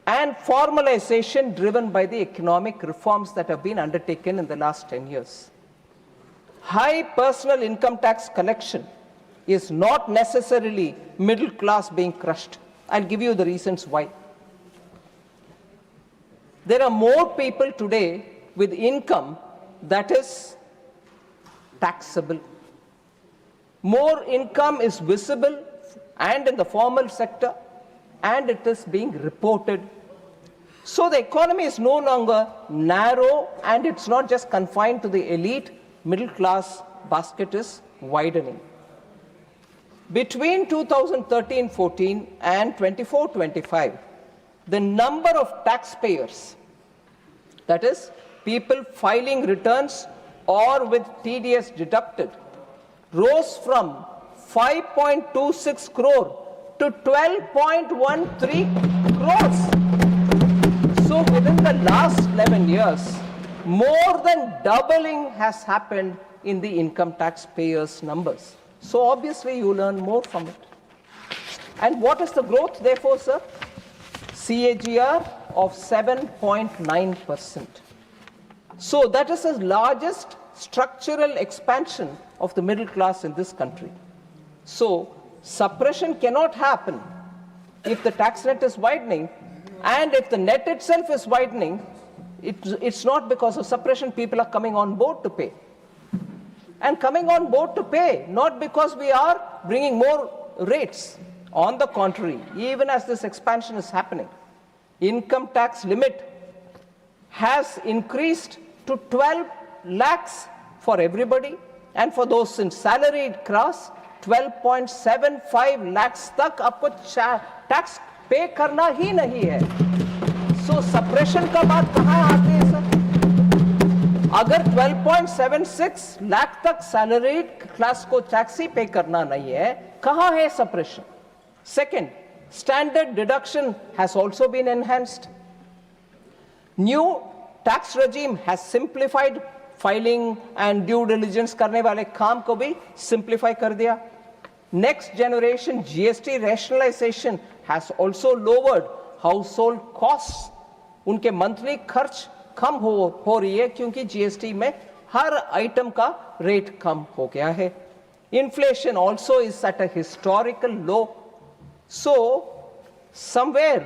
and formalization driven by the economic reforms that have been undertaken in the last 10 years. High personal income tax collection is not necessarily middle class being crushed. I'll give you the reasons why. There are more people today with income that is taxable. More income is visible and in the formal sector, and it is being reported. So the economy is no longer narrow, and it's not just confined to the elite. Middle class basket is widening. Between 2013-14 and 24-25, the number of taxpayers, that is, people filing returns or with TDS deducted, rose from 5.26 crore to 12.13 crores. So within the last 11 years, more than doubling has happened in the income taxpayers' numbers. So obviously you learn more from it. And what is the growth therefore, sir? CAGR of 7.9%. So that is the largest structural expansion of the middle class in this country. So suppression cannot happen if the tax net is widening, and if the net itself is widening, it's not because of suppression. People are coming on board to pay. And coming on board to pay, not because we are bringing more rates. On the contrary, even as this expansion is happening, income tax limit has increased to 12 lakhs for everybody, and for those in salaried class, 12.75 lakhs तक आपको tax पे करना ही नहीं है. So suppression का बात कहाँ आती है सर? अगर 12.76 लाख तक salaried class को टैक्स ही पे करना नहीं है, कहाँ है suppression? Second, standard deduction has also been enhanced. New tax regime has simplified filing and due diligence करने वाले काम को भी simplify कर दिया. Next generation GST rationalization has also lowered household costs. उनके monthly खर्च कम हो रही है क्योंकि GST में हर item का rate कम हो गया है. Inflation also is at a historical low. So somewhere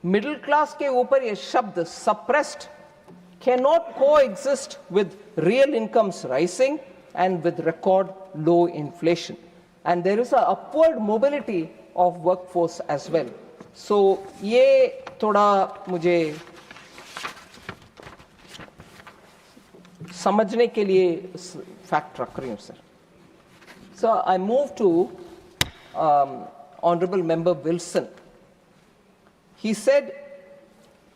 middle class के ऊपर ये शब्द suppressed cannot coexist with real incomes rising and with record low inflation. And there is an upward mobility of workforce as well. So ये थोड़ा मुझे समझने के लिए fact रख रही हूँ sir. So I move to Honorable Member Wilson. He said,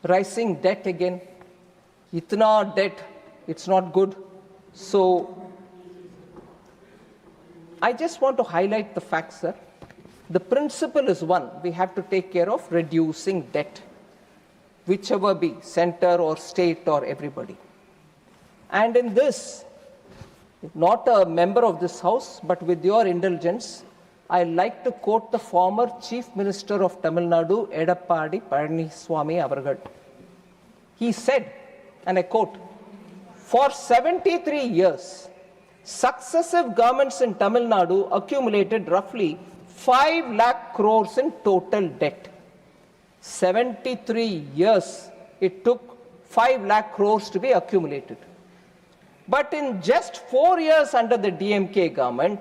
rising debt again. Itna debt, it's not good. So I just want to highlight the fact, sir. The principle is one, we have to take care of reducing debt, whichever be, center or state or everybody. And in this, not a member of this house, but with your indulgence, I like to quote the former Chief Minister of Tamil Nadu, Edappadi Palaniswamy Avargal. He said, and I quote, "For 73 years, successive governments in Tamil Nadu accumulated roughly 5 lakh crores in total debt." 73 years it took 5 lakh crores to be accumulated. But in just 4 years under the DMK government,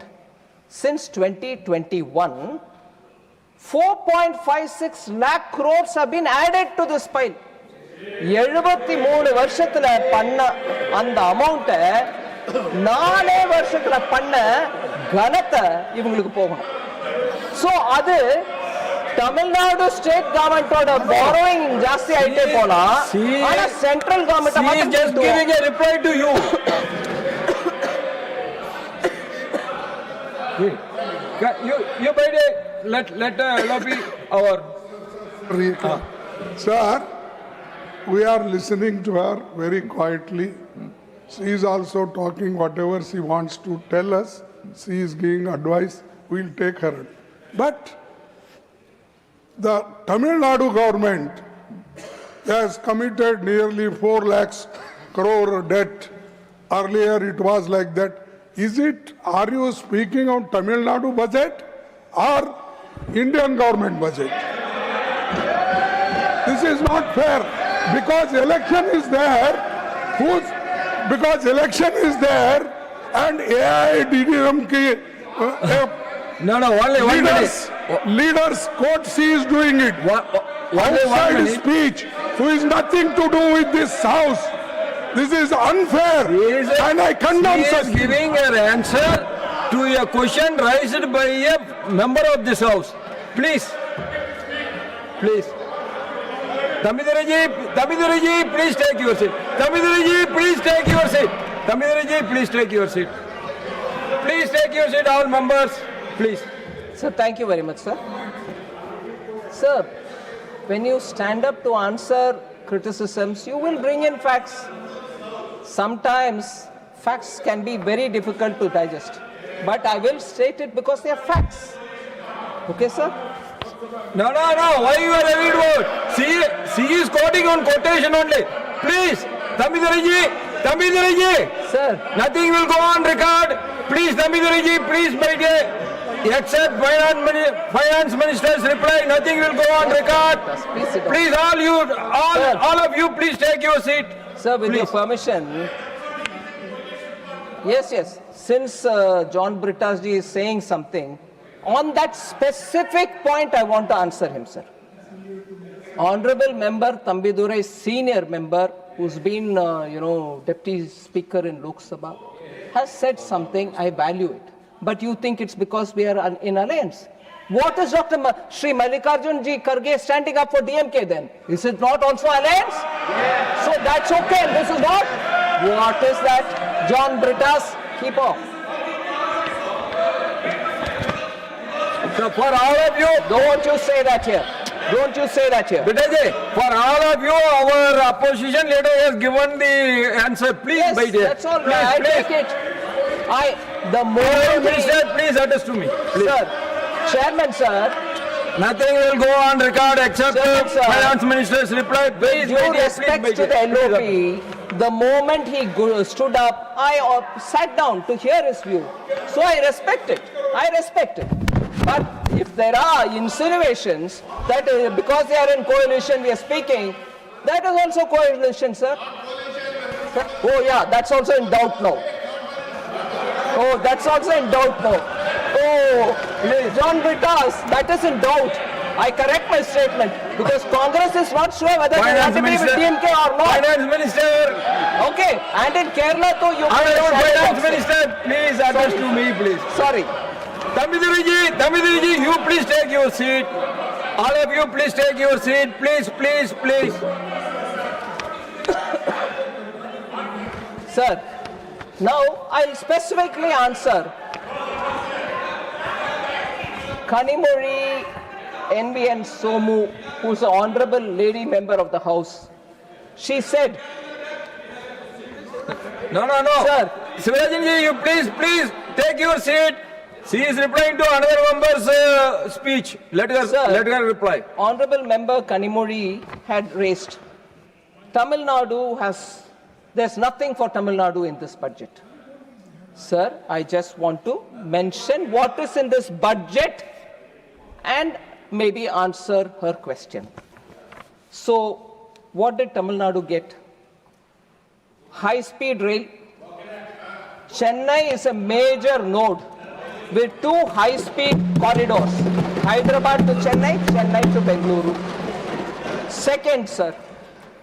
since 2021, 4.56 lakh crores have been added to this pile. 73 வருஷத்துல பண்ண அந்த அமௌண்ட்டை 4 வருஷத்துல பண்ண கணத்தை இவங்களுக்கு போகணும். So அது Tamil Nadu state government borrowing ಜಾಸ್ತಿ ಐತೆ ಪೋಲ ಆನ central government She is just giving a reply to you. You by the let be our. Sir, we are listening to her very quietly. She is also talking whatever she wants to tell us. She is giving advice. We'll take her. But the Tamil Nadu government has committed nearly 4 lakhs crore debt. Earlier it was like that. Are you speaking on Tamil Nadu budget or Indian government budget? This is not fair because election is there. Election is there and AIDDMK No, only 1 minute. leaders quote she is doing it. Only 1 Outside minute. speech who is nothing to do with this house. This is unfair and I condemn She is such things. giving her answer to a question raised by a member of this house. Please. Tamidaraji, please take your seat. Tamidaraji, please take your seat. Tamidaraji, please take your seat. Please take your seat, all members. Please. Sir, thank you very much, sir. Sir, when you stand up to answer criticisms, you will bring in facts. Sometimes facts can be very difficult to digest, but I will state it because they are facts. Okay, sir? No. Why you are having word? She is quoting on quotation only. Please, Tamidaraji. Sir, Nothing will go on record. Please, Tamidaraji, please, my dear. Except finance minister's reply, nothing will go on record. please sit down. Please, all of you, please take your seat. Sir, with your Please. permission. Yes. Since John Britas ji is saying something, on that specific point I want to answer him, sir. Honorable member Tambidurai, senior member, who's been, deputy speaker in Lok Sabha, has said something, I value it. But you think it's because we are in alliance. What is Dr. Shri Mallikarjun ji Kharge standing up for DMK then? Is it not also alliance? Yes. So that's okay. This is not. What is that? John Britas, keep off. So for all of you, Don't you say that here. Don't you say that here. Bitaji, for all of you, our opposition leader has given the answer. Please, Yes, my dear. that's all right. I Please, take it. The Prime more Minister, please address to me. Please. Sir, Chairman, sir, Nothing will go on record except Sir, sir. finance minister's reply. Please, due my dear, respect please, to my the dear. LOP, the moment he stood up, I sat down to hear his view. So I respect it. But if there are insinuations that because they are in coalition, we are speaking, that is also coalition, sir. Sir? Oh yeah, that's also in doubt now. Oh, John Britas, that is in doubt. I correct my statement because Congress is not sure whether they have to be with DMK or not. Finance Minister, Okay, and in Kerala too, you Honorable Finance Minister, please address to me, please. Sorry. Tamiduriji, you please take your seat. All of you, please take your seat. Please. Sir, now I'll specifically answer Kanimori NBN Somu, who's an honorable lady member of the House. She said, No. Sir. Sivarajinji, you please take your seat. She is replying to another member's speech. Let her reply. Honorable member Kanimori had raised, Tamil Nadu there's nothing for Tamil Nadu in this budget. Sir, I just want to mention what is in this budget and maybe answer her question. So, what did Tamil Nadu get? High-speed rail. Chennai is a major node with 2 high-speed corridors. Hyderabad to Chennai, Chennai to Bengaluru. Second, sir,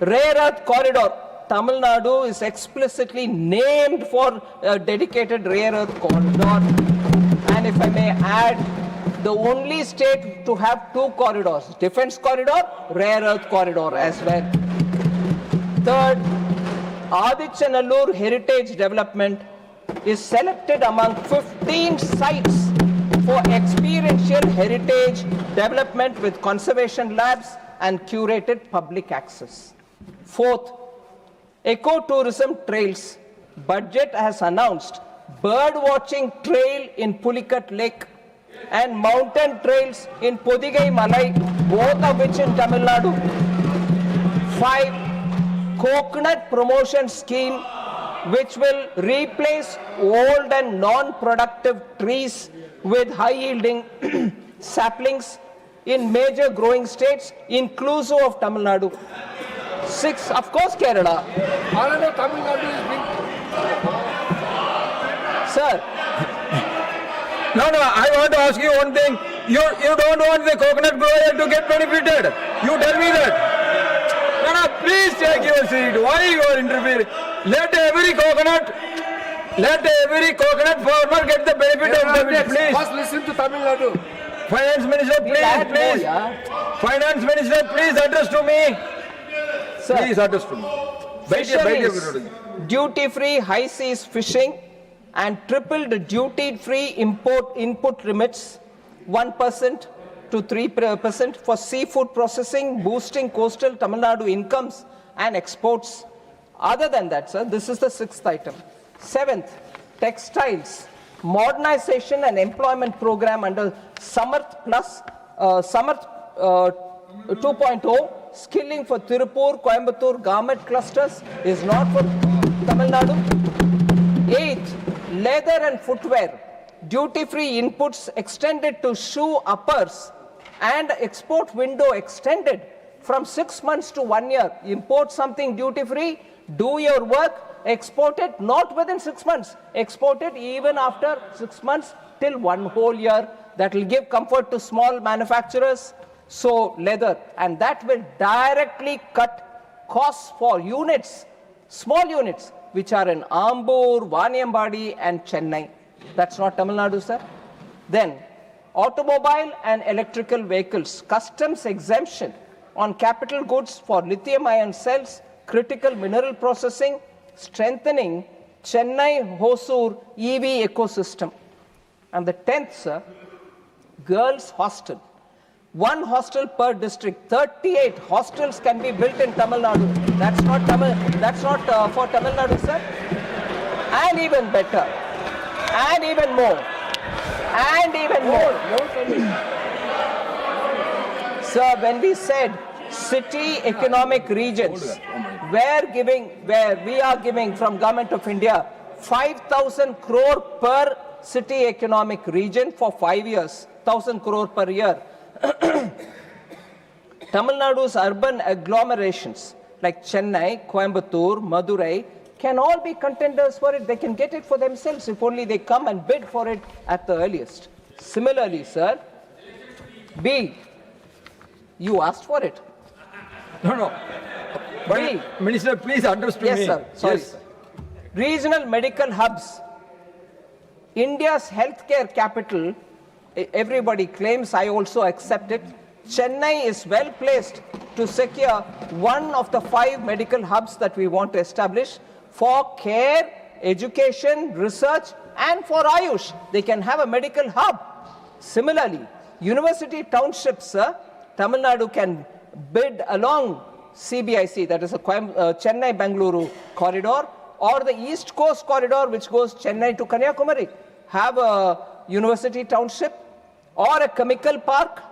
rare earth corridor. Tamil Nadu is explicitly named for a dedicated rare earth corridor. And if I may add, the only state to have 2 corridors, defense corridor, rare earth corridor as well. Third, Adichanallur Heritage Development is selected among 15 sites for experiential heritage development with conservation labs and curated public access. Fourth, ecotourism trails. Budget has announced bird watching trail in Pulikat Lake and mountain trails in Podigai Malai, both of which in Tamil Nadu. 5, coconut promotion scheme which will replace old and non-productive trees with high-yielding saplings in major growing states, inclusive of Tamil Nadu. 6, of course, Kerala. However, Tamil Nadu is being... Sir, No, I want to ask you one thing. You don't want the coconut grower to get benefited. You tell me that. No, please take your seat. Why you are interfering? Let every coconut farmer get the benefit of the please. First listen to Tamil Nadu. Finance Minister, please. Finance Minister, please address to me. sir. Please address to me. Fisheries, duty-free high seas fishing and tripled duty-free input limits 1% to 3% for seafood processing, boosting coastal Tamil Nadu incomes and exports. Other than that, sir, this is the 6th item. 7th, textiles, modernization and employment program under Samarth Plus, Samarth 2.0, skilling for Tirupur, Coimbatore garment clusters is not for Tamil Nadu. 8th, leather and footwear, duty-free inputs extended to shoe uppers and export window extended from 6 months to 1 year. Import something duty-free, do your work, export it not within 6 months, export it even after 6 months till 1 whole year. That will give comfort to small manufacturers. So leather, and that will directly cut costs for units, small units, which are in Ambur, Vaniambadi and Chennai. That's not Tamil Nadu, sir. Then, automobile and electrical vehicles, customs exemption on capital goods for lithium-ion cells, critical mineral processing, strengthening Chennai-Hosur EV ecosystem. And the 10th, sir, girls' hostel. 1 hostel per district. 38 hostels can be built in Tamil Nadu. That's not for Tamil Nadu, sir. And even better. And even more. And even more. Sir, when we said city economic regions, where we are giving from Government of India 5,000 crore per city economic region for 5 years, 1,000 crore per year. Tamil Nadu's urban agglomerations like Chennai, Coimbatore, Madurai can all be contenders for it. They can get it for themselves if only they come and bid for it at the earliest. Similarly, sir, B, you asked for it. No. B, Minister, please address to me. yes, sir. Sorry, Yes. sir. Regional medical hubs. India's healthcare capital, everybody claims, I also accept it. Chennai is well placed to secure one of the 5 medical hubs that we want to establish for care, education, research, and for Ayush. They can have a medical hub. Similarly, university townships, sir, Tamil Nadu can bid along CBIC, that is a Chennai-Bangalore corridor, or the East Coast corridor, which goes Chennai to Kanyakumari. Have a university township or a chemical park.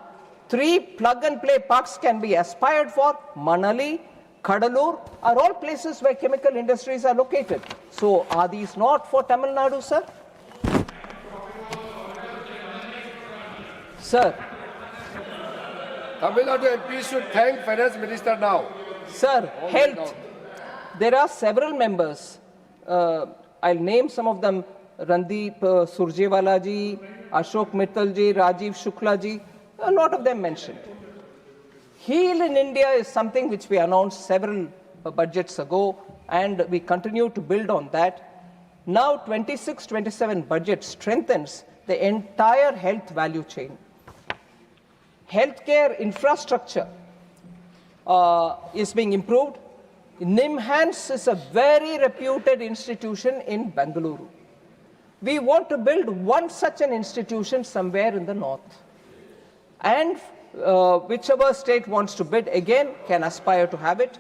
3 plug-and-play parks can be aspired for. Manali, Kadalur are all places where chemical industries are located. So are these not for Tamil Nadu, sir? Sir. Tamil Nadu MP should thank Finance Minister now. Sir, health. There are several members. I'll name some of them. Randeep Surjewala ji, Ashok Mittal ji, Rajiv Shukla ji, a lot of them mentioned. Heal in India is something which we announced several budgets ago, and we continue to build on that. Now 26-27 budget strengthens the entire health value chain. Healthcare infrastructure is being improved. NIMHANS is a very reputed institution in Bengaluru. We want to build one such an institution somewhere in the north. And whichever state wants to bid again can aspire to have it.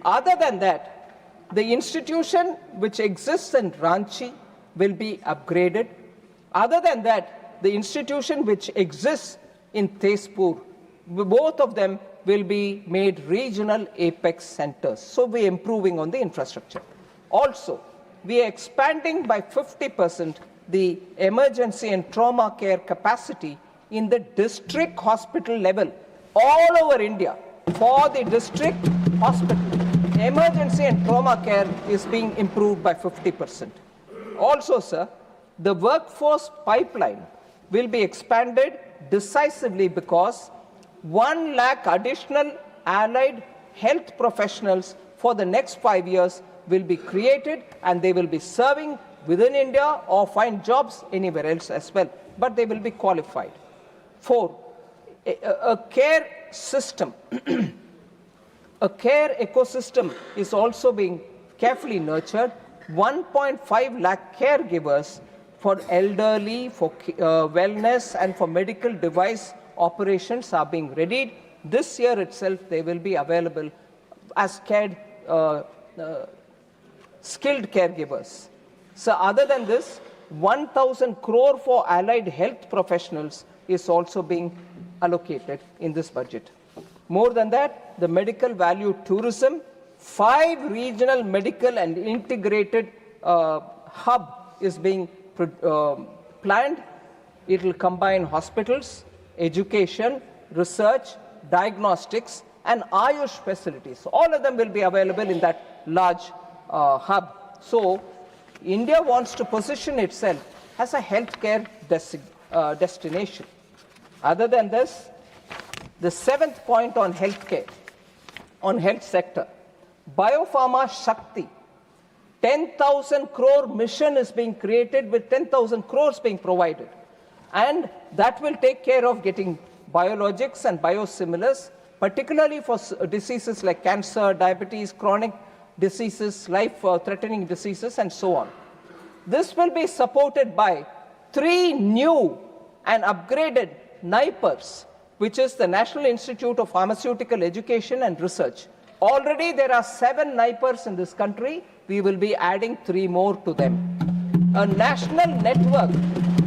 Other than that, the institution which exists in Ranchi will be upgraded. Other than that, the institution which exists in Tezpur, both of them will be made regional apex centers. So we are improving on the infrastructure. Also, we are expanding by 50% the emergency and trauma care capacity in the district hospital level all over India. For the district hospital, emergency and trauma care is being improved by 50%. Also, sir, the workforce pipeline will be expanded decisively because 1 lakh additional allied health professionals for the next 5 years will be created, and they will be serving within India or find jobs anywhere else as well, but they will be qualified. 4, a care system, a care ecosystem is also being carefully nurtured. 1.5 lakh caregivers for elderly, for wellness, and for medical device operations are being readied. This year itself, they will be available as skilled caregivers. So other than this, 1,000 crore for allied health professionals is also being allocated in this budget. More than that, the medical value tourism, 5 regional medical and integrated hub is being planned. It will combine hospitals, education, research, diagnostics, and Ayush facilities. All of them will be available in that large hub. So, India wants to position itself as a healthcare destination. Other than this, the 7th point on healthcare, on health sector, Biopharma Shakti, 10,000 crore mission is being created with 10,000 crores being provided. And that will take care of getting biologics and biosimilars, particularly for diseases like cancer, diabetes, chronic diseases, life-threatening diseases, and so on. This will be supported by 3 new and upgraded NIPERs, which is the National Institute of Pharmaceutical Education and Research. Already there are 7 NIPERs in this country. We will be adding 3 more to them. A national network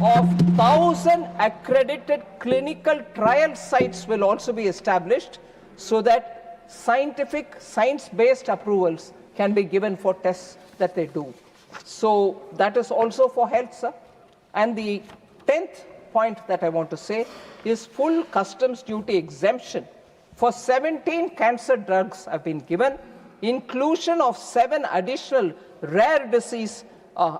of 1,000 accredited clinical trial sites will also be established so that science-based approvals can be given for tests that they do. So that is also for health, sir. And the 10th point that I want to say is full customs duty exemption for 17 cancer drugs have been given. Inclusion of 7 additional rare diseases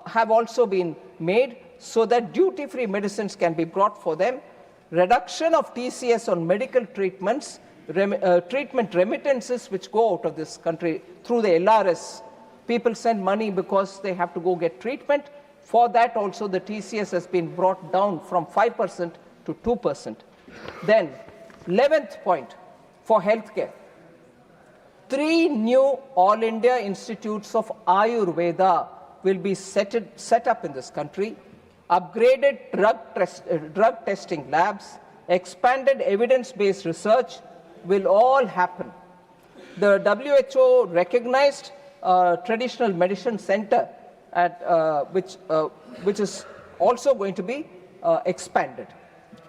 have also been made so that duty-free medicines can be brought for them. Reduction of TCS on medical treatments, treatment remittances which go out of this country through the LRS. People send money because they have to go get treatment. For that also the TCS has been brought down from 5% to 2%. Then 11th point for healthcare. 3 new All India Institutes of Ayurveda will be set up in this country. Upgraded drug testing labs, expanded evidence-based research will all happen. The WHO recognized traditional medicine center which is also going to be expanded.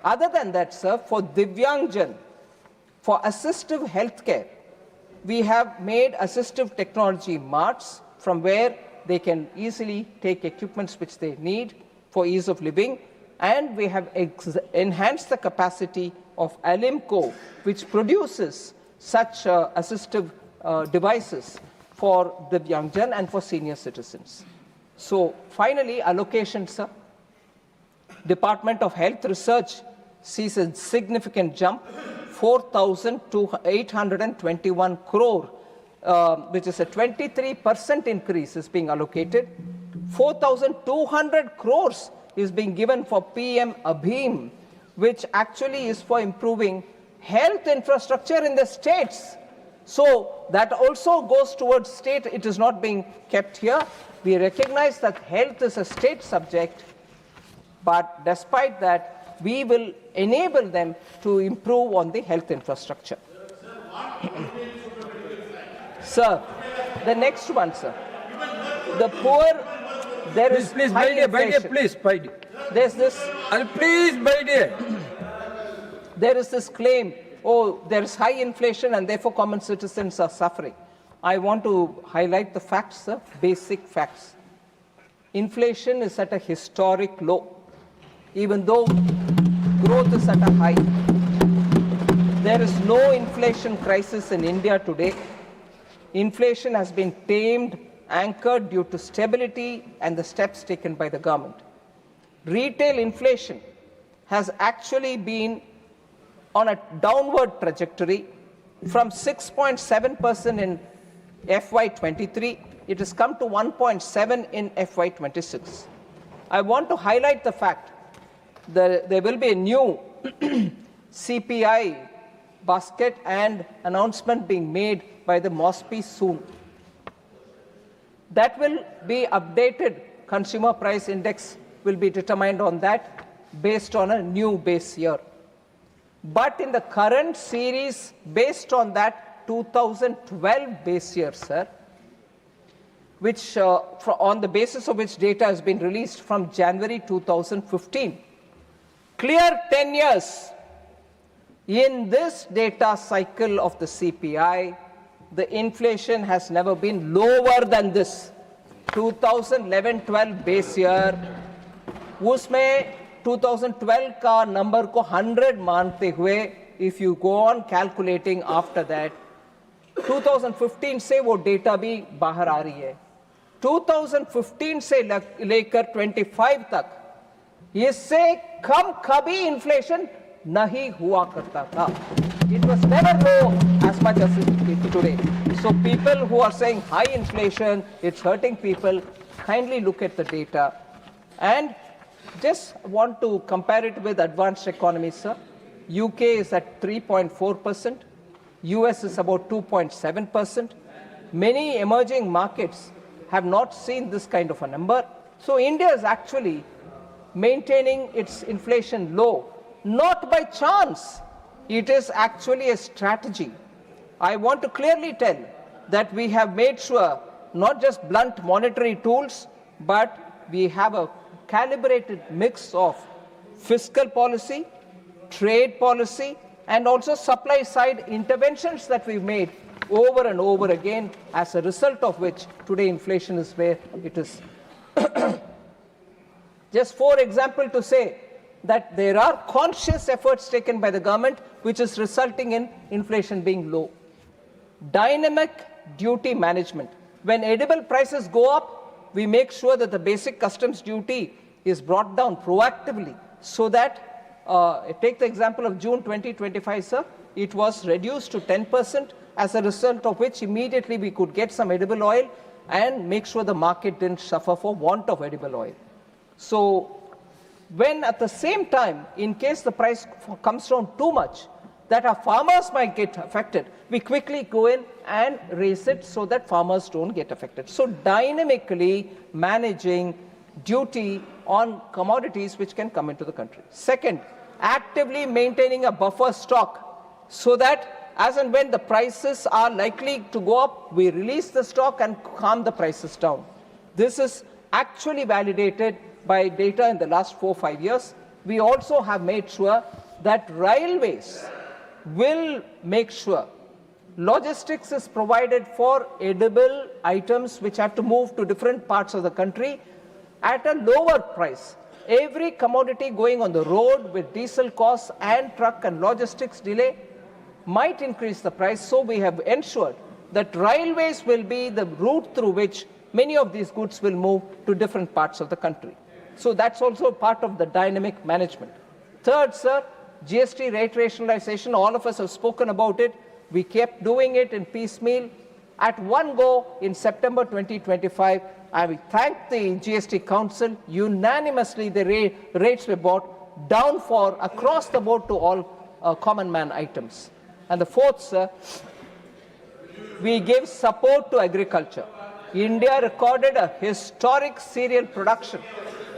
Other than that, sir, for Divyangjan, for assistive healthcare, we have made assistive technology marts from where they can easily take equipments which they need for ease of living, and we have enhanced the capacity of Alimco, which produces such assistive devices for Divyangjan and for senior citizens. So finally, allocations, sir. Department of Health Research sees a significant jump, 4,821 crore, which is a 23% increase is being allocated. 4,200 crores is being given for PM Abhim, which actually is for improving health infrastructure in the states. So that also goes towards state. It is not being kept here. We recognize that health is a state subject, but despite that, we will enable them to improve on the health infrastructure. Sir, the next one, sir. The poor, there is Please, high inflation. please, Biden. There's this, Please, Biden. there is this claim, oh, there is high inflation and therefore common citizens are suffering. I want to highlight the facts, sir, basic facts. Inflation is at a historic low, even though growth is at a high. There is no inflation crisis in India today. Inflation has been tamed, anchored due to stability and the steps taken by the government. Retail inflation has actually been on a downward trajectory from 6.7% in FY23. It has come to 1.7 in FY26. I want to highlight the fact that there will be a new CPI basket and announcement being made by the MSMEs soon. That will be updated. Consumer price index will be determined on that based on a new base year. But in the current series, based on that 2012 base year, sir, which on the basis of which data has been released from January 2015, clear 10 years. In this data cycle of the CPI, the inflation has never been lower than this. 2011-12 base year, उसमें 2012 का number को 100 मानते हुए, if you go on calculating after that, 2015 से वो data भी बाहर आ रही है. 2015 से लेकर 25 तक, इससे कम कभी inflation नहीं हुआ करता था. It was never low as much as it is today. So people who are saying high inflation, it's hurting people, kindly look at the data. And just want to compare it with advanced economies, sir. UK is at 3.4%. US is about 2.7%. Many emerging markets have not seen this kind of a number. So India is actually maintaining its inflation low, not by chance. It is actually a strategy. I want to clearly tell that we have made sure not just blunt monetary tools, but we have a calibrated mix of fiscal policy, trade policy, and also supply side interventions that we've made over and over again, as a result of which today inflation is where it is. Just for example to say that there are conscious efforts taken by the government which is resulting in inflation being low. Dynamic duty management. When edible prices go up, we make sure that the basic customs duty is brought down proactively, so that, take the example of June 2025, sir, it was reduced to 10%, as a result of which immediately we could get some edible oil and make sure the market didn't suffer for want of edible oil. So when at the same time, in case the price comes down too much, that our farmers might get affected, we quickly go in and raise it so that farmers don't get affected. So dynamically managing duty on commodities which can come into the country. Second, actively maintaining a buffer stock so that as and when the prices are likely to go up, we release the stock and calm the prices down. This is actually validated by data in the last 4-5 years. We also have made sure that railways will make sure logistics is provided for edible items which have to move to different parts of the country at a lower price. Every commodity going on the road with diesel costs and truck and logistics delay might increase the price. So we have ensured that railways will be the route through which many of these goods will move to different parts of the country. So that's also part of the dynamic management. Third, sir, GST rate rationalization, all of us have spoken about it. We kept doing it in piecemeal. At one go in September 2025, I thank the GST Council. Unanimously, the rates were brought down for across the board to all common man items. And the fourth, sir, we give support to agriculture. India recorded a historic cereal production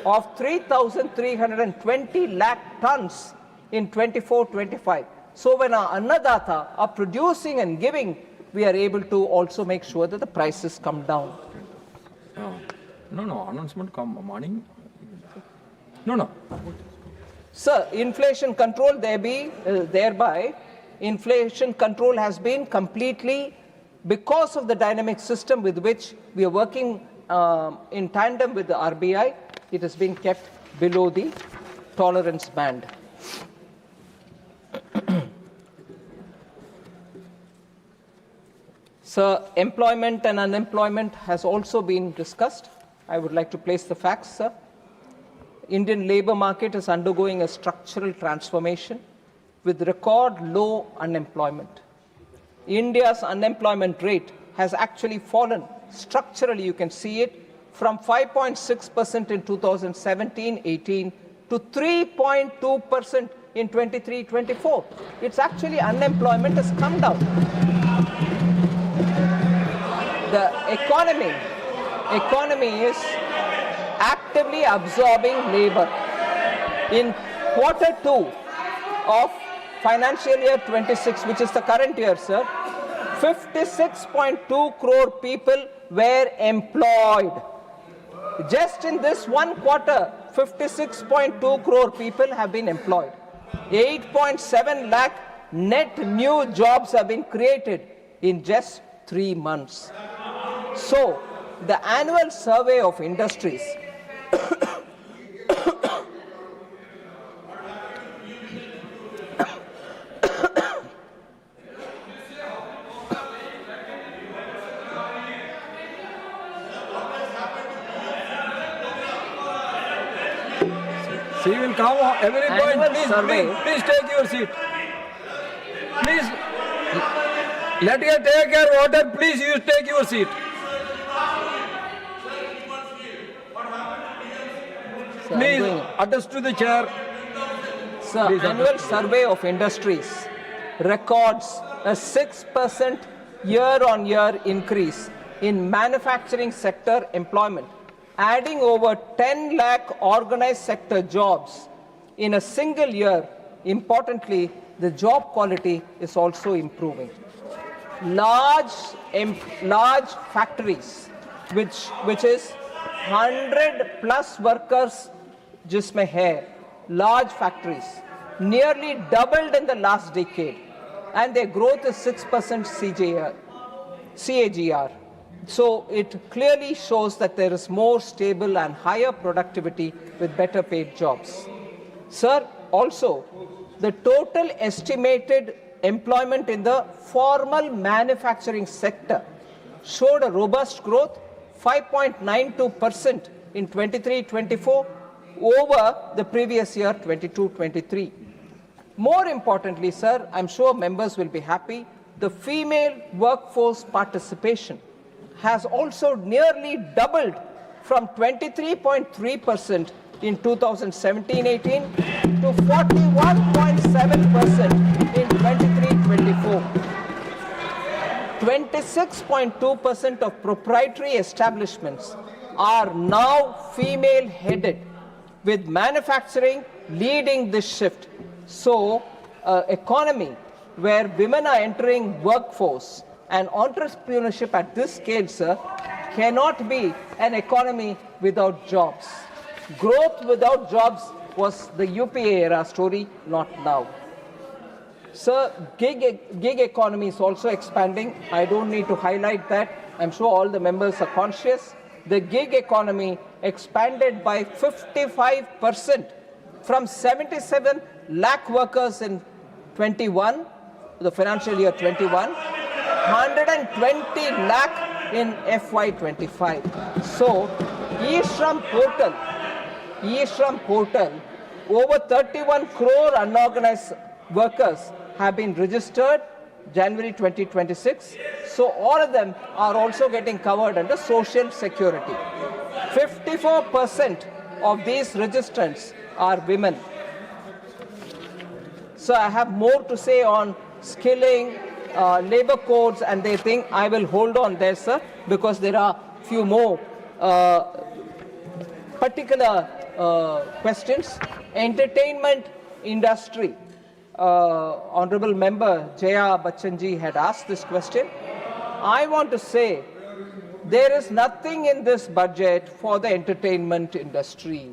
of 3,320 lakh tons in 24-25. So when our Annadata are producing and giving, we are able to also make sure that the prices come down. No, announcement come morning. No. Sir, inflation control, thereby, inflation control has been completely, because of the dynamic system with which we are working in tandem with the RBI, it has been kept below the tolerance band. Sir, employment and unemployment has also been discussed. I would like to place the facts, sir. Indian labour market is undergoing a structural transformation with record low unemployment. India's unemployment rate has actually fallen structurally, you can see it, from 5.6% in 2017-18 to 3.2% in 23-24. It's actually unemployment has come down. The economy is actively absorbing labor. In quarter 2 of financial year 26, which is the current year, sir, 56.2 crore people were employed. Just in this one quarter, 56.2 crore people have been employed. 8.7 lakh net new jobs have been created in just 3 months. So, the annual survey of industries See, will come every point. Please take your seat. Please, let her take your water. Please, you take your seat. Please, address to the chair. Sir, please, annual survey of industries records a 6% year-on-year increase in manufacturing sector employment, adding over 10 lakh organized sector jobs in a single year. Importantly, the job quality is also improving. Large factories, which is 100 plus workers जिसमें है, large factories, nearly doubled in the last decade, and their growth is 6% CAGR. So it clearly shows that there is more stable and higher productivity with better paid jobs. Sir, also, the total estimated employment in the formal manufacturing sector showed a robust growth, 5.92% in 23-24 over the previous year, 22-23. More importantly, sir, I'm sure members will be happy, the female workforce participation has also nearly doubled from 23.3% in 2017-18 to 41.7% in 23-24. 26.2% of proprietary establishments are now female-headed, with manufacturing leading this shift. So, economy where women are entering workforce and entrepreneurship at this scale, sir, cannot be an economy without jobs. Growth without jobs was the UPA era story, not now. Sir, gig economy is also expanding. I don't need to highlight that. I'm sure all the members are conscious. The gig economy expanded by 55% from 77 lakh workers in 21, the financial year 21, 120 lakh in FY25. So, e-Shram portal, over 31 crore unorganized workers have been registered January 2026. So all of them are also getting covered under Social Security. 54% of these registrants are women. So I have more to say on skilling, labor codes and they think I will hold on there, sir, because there are few more particular questions. Entertainment industry. Honorable Member Jaya Bachchanji had asked this question. I want to say there is nothing in this budget for the entertainment industry.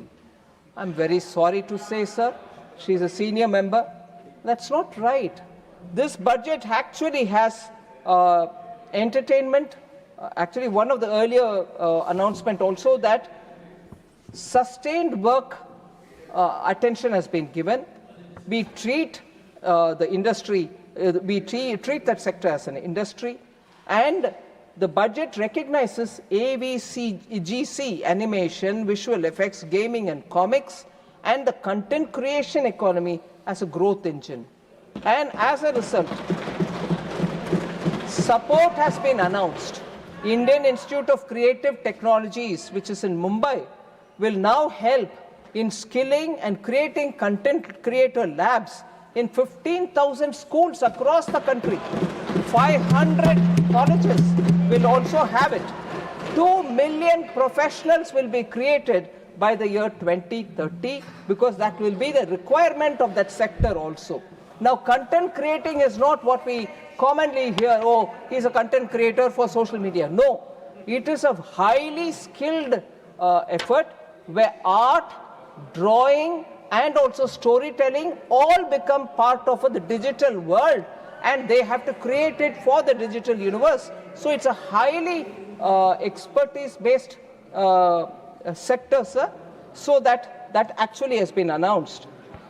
I'm very sorry to say, sir, she's a senior member. That's not right. This budget actually has entertainment. Actually, one of the earlier announcement also that sustained work attention has been given. We treat the industry, we treat that sector as an industry, and the budget recognizes AVCGC, animation, visual effects, gaming and comics, and the content creation economy as a growth engine. And as a result, support has been announced. Indian Institute of Creative Technologies, which is in Mumbai, will now help in skilling and creating content creator labs in 15,000 schools across the country. 500 colleges will also have it. 2 million professionals will be created by the year 2030 because that will be the requirement of that sector also. Now, content creating is not what we commonly hear, oh, he's a content creator for social media. No, it is a highly skilled effort where art, drawing, and also storytelling all become part of the digital world, and they have to create it for the digital universe. So it's a highly expertise-based sector, sir. So that actually has been announced.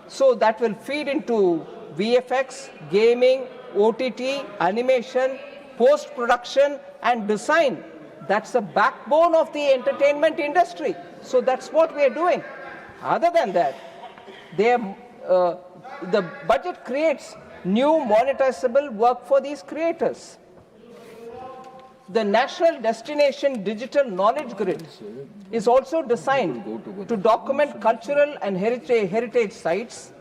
So that will feed into VFX, gaming, OTT, animation, post-production, and design. That's the backbone of the entertainment industry. So that's what we are doing. Other than that, the budget creates new monetizable work for these creators. The National Destination Digital Knowledge Grid is also designed to document cultural and heritage sites,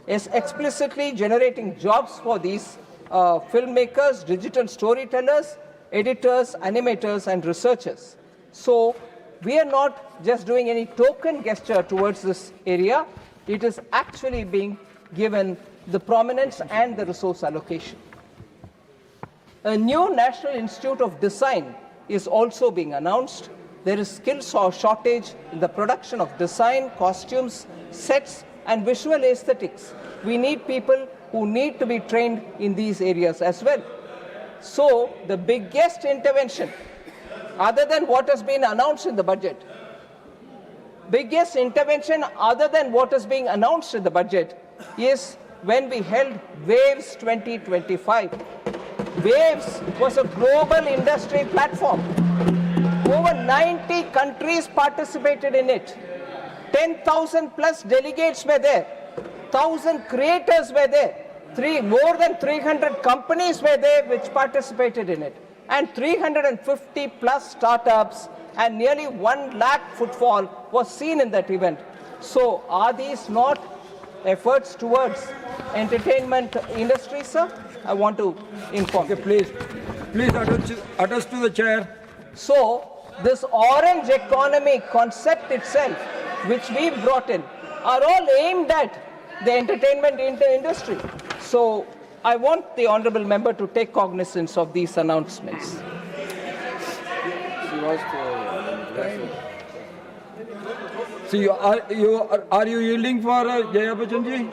is explicitly generating jobs for these filmmakers, digital storytellers, editors, animators, and researchers. So we are not just doing any token gesture towards this area. It is actually being given the prominence and the resource allocation. A new National Institute of Design is also being announced. There is skill shortage in the production of design, costumes, sets, and visual aesthetics. We need people who need to be trained in these areas as well. So the biggest intervention, other than what has been announced in the budget, biggest intervention other than what is being announced in the budget is when we held Waves 2025. Waves was a global industry platform. Over 90 countries participated in it. 10,000 plus delegates were there. 1,000 creators were there. More than 300 companies were there which participated in it. And 350 plus startups and nearly 1 lakh footfall was seen in that event. So are these not efforts towards entertainment industry, sir? I want to inform. Okay, please address to the chair. So this orange economy concept itself, which we brought in, are all aimed at the entertainment industry. So I want the honourable member to take cognizance of these announcements. See, are you yielding for Jaya Bachchanji?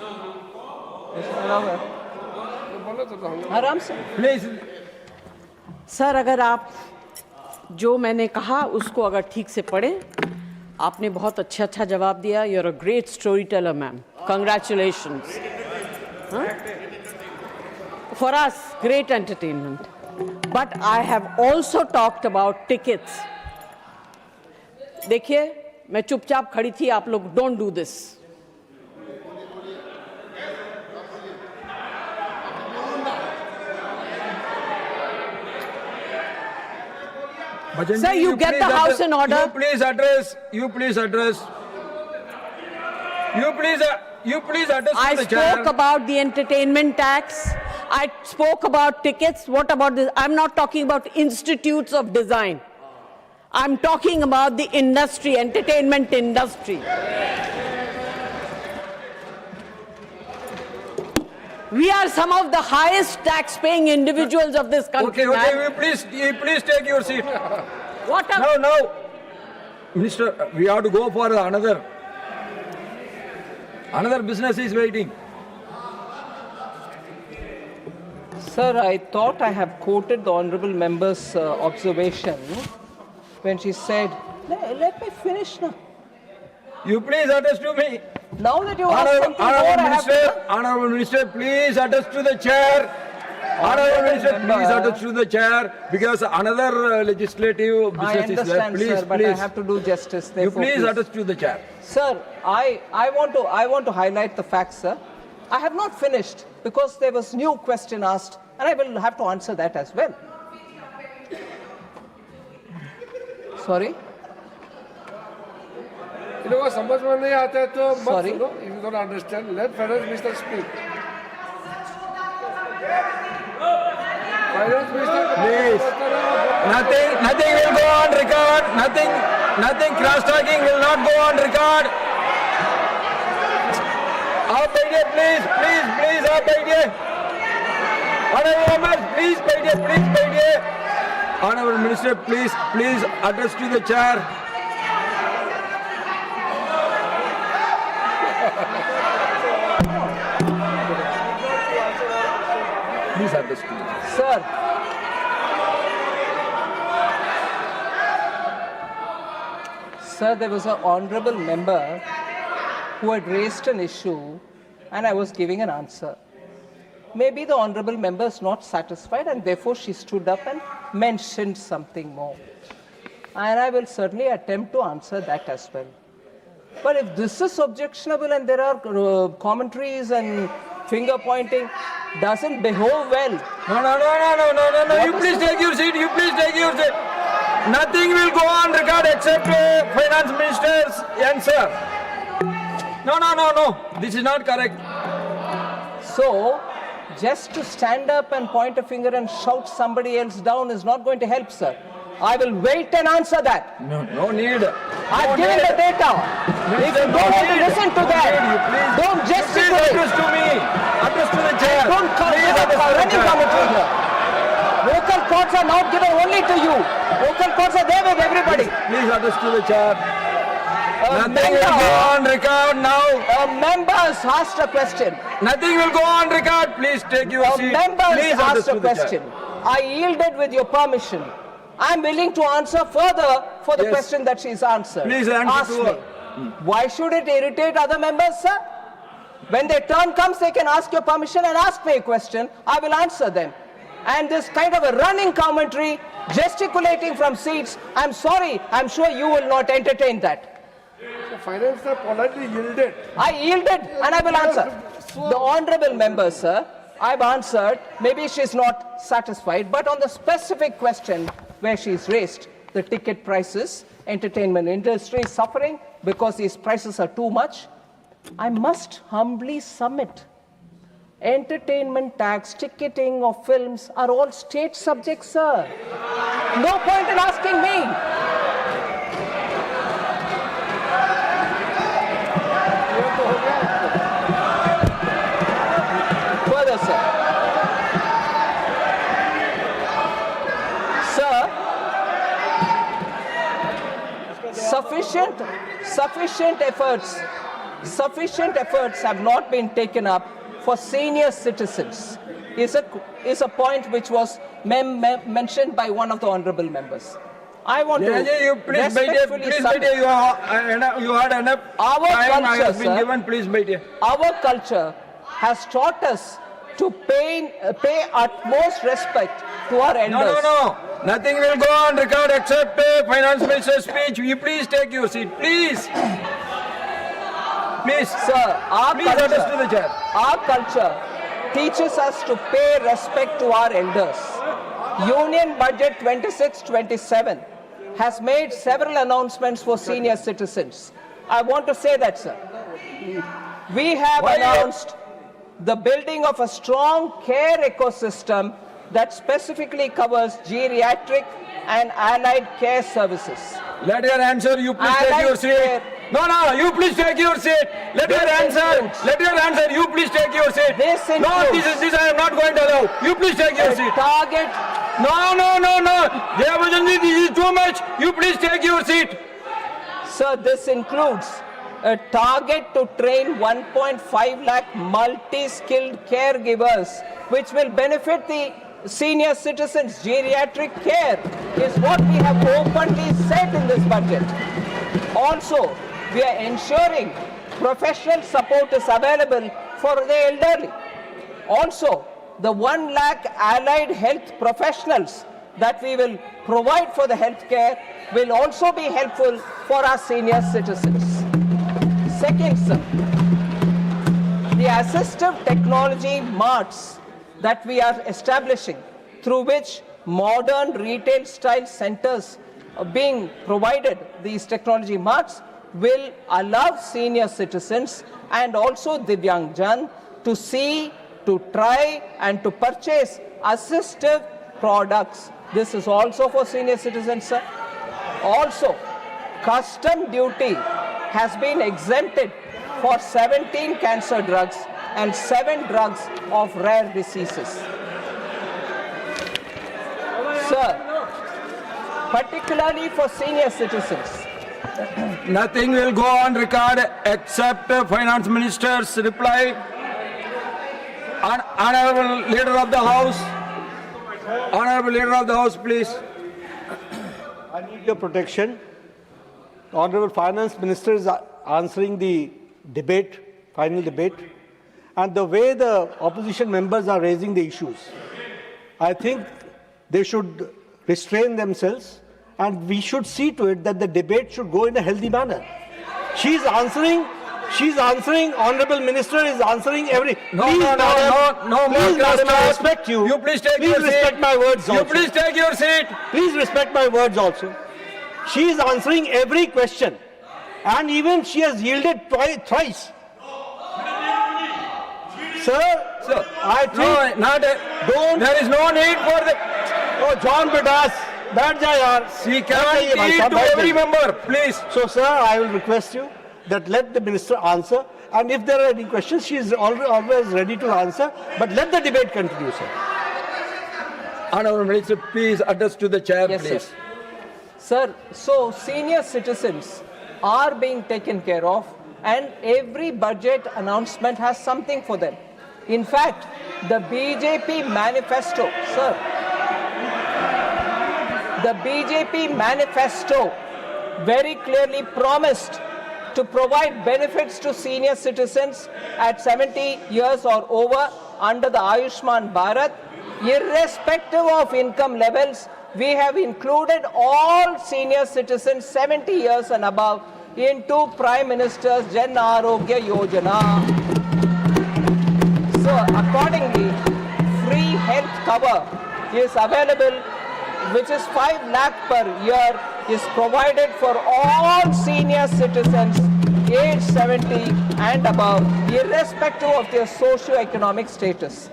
आराम से. Please. Sir, अगर आप जो मैंने कहा उसको अगर ठीक से पढ़ें, आपने बहुत अच्छा जवाब दिया. You're a great storyteller, ma'am. Congratulations. For us, great entertainment. But I have also talked about tickets. देखिए, मैं चुपचाप खड़ी थी, आप लोग don't do this. Bhajanji, Sir, you get the house in order. You please address. You please address I to the chair. spoke about the entertainment tax. I spoke about tickets. What about this? I'm not talking about institutes of design. I'm talking about the industry, entertainment industry. We are some of the highest tax-paying individuals of this country. Okay, man. you please take your seat. What a No. Minister, we have to go for another business is waiting. Sir, I thought I have quoted the honourable member's observation when she said, let me finish now. You please address to me. Now that you asked something more, I have to... Honourable Minister, please address to the chair. Honourable Minister, please address to the chair because another legislative I business is there. understand, Please, sir, but I have to do justice. You Therefore, please address to the chair. Sir, I want to highlight the facts, sir. I have not finished because there was new question asked, and I will have to answer that as well. Sorry? You know what? समझ में नहीं आता है तो मत Sorry? सुनो. If you don't understand, let Finance Minister speak. Finance Minister. Please. Nothing will go on record. Nothing cross-talking will not go on record. आप बैठिए, please, आप बैठिए. Honourable members, please बैठिए. Honourable Minister, please address to the chair. Please address to the chair. Sir, there was an honourable member who had raised an issue and I was giving an answer. Maybe the honourable member is not satisfied and therefore she stood up and mentioned something more. And I will certainly attempt to answer that as well. But if this is objectionable and there are commentaries and finger pointing, doesn't behove well. No. You please take your seat. Nothing will go on record except Finance Minister's answer. No. This is not correct. So, just to stand up and point a finger and shout somebody else down is not going to help, sir. I will wait and answer that. No need. I've given the data. If you don't want to listen to that, don't gesticulate. Address to me. Address to the chair. Don't come with a running commentary here. Vocal cords are not given only to you. Vocal cords are there with everybody. Please address to the chair. Nothing will go on record now. A member has asked a question. Nothing will go on record. Please take your A seat. member Please has address asked a to the chair. question. I yielded with your permission. I am willing to answer further for the Yes. question that she's answered. Please answer Ask to me. her. Why should it irritate other members, sir? When their turn comes, they can ask your permission and ask me a question. I will answer them. And this kind of a running commentary, gesticulating from seats, I'm sorry, I'm sure you will not entertain that. So Finance Minister politely yielded. I yielded and I will answer. The honourable member, sir, I've answered. Maybe she's not satisfied, but on the specific question where she's raised, the ticket prices, entertainment industry is suffering because these prices are too much, I must humbly submit. Entertainment tax, ticketing of films are all state subjects, sir. No point in asking me. Further, sir. Sufficient efforts have not been taken up for senior citizens. Is a point which was mentioned by one of the honourable members. I want to You please respectfully submit. You had enough Our time culture, has been sir. given. Please wait. Our culture has taught us to pay utmost respect to our elders. No. Nothing will go on record except Finance Minister's speech. You please take your seat. Please. Sir, Please address to the chair. our culture teaches us to pay respect to our elders. Union Budget 26-27 has made several announcements for senior citizens. I want to say that, sir. We have Why- announced the building of a strong care ecosystem that specifically covers geriatric and allied care services. Let her answer. You please I take like your seat. care. No, you please take your seat. Let her This answer. includes- Let her answer. You please take your seat. This No, includes- this I am not going to allow. You please take your A seat. target No. Devajanji, this is too much. You please take your seat. Sir, this includes a target to train 1.5 lakh multi-skilled caregivers, which will benefit the senior citizens. Geriatric care is what we have openly said in this budget. Also, we are ensuring professional support is available for the elderly. Also, the 1 lakh allied health professionals that we will provide for the healthcare will also be helpful for our senior citizens. Second, sir, the assistive technology marts that we are establishing, through which modern retail style centers are being provided, these technology marts will allow senior citizens and also Divyangjan to see, to try and to purchase assistive products. This is also for senior citizens, sir. Also, custom duty has been exempted for 17 cancer drugs and 7 drugs of rare diseases. Sir, particularly for senior citizens, Nothing will go on record except Finance Minister's reply. Honorable Leader of the House. Honorable Leader of the House, please. I need your protection. The Honorable Finance Minister is answering the debate, final debate, and the way the opposition members are raising the issues. I think they should restrain themselves, and we should see to it that the debate should go in a healthy manner. She's answering, Honorable Minister is answering every... No, please, no, madam, no, please, madam, I stop. respect you. You please take please your seat. respect my words You also. please take your seat. Please respect my words also. She is answering every question, and even she has yielded thrice. Sir, I think don't. There is no need for the... Oh, John Bidas, बैठ जा यार. She cannot yield to every member, please. So, sir, I will request you that let the minister answer, and if there are any questions, she is always ready to answer. But let the debate continue, sir. Honorable Minister, please address to the chair, yes, please. sir. Sir, so senior citizens are being taken care of, and every budget announcement has something for them. In fact, the BJP manifesto, sir, the BJP manifesto very clearly promised to provide benefits to senior citizens at 70 years or over under the Ayushman Bharat. Irrespective of income levels, we have included all senior citizens 70 years and above into Prime Minister's Jan Arogya Yojana. So accordingly, free health cover is available, which is 5 lakh per year, is provided for all senior citizens age 70 and above, irrespective of their socio-economic status.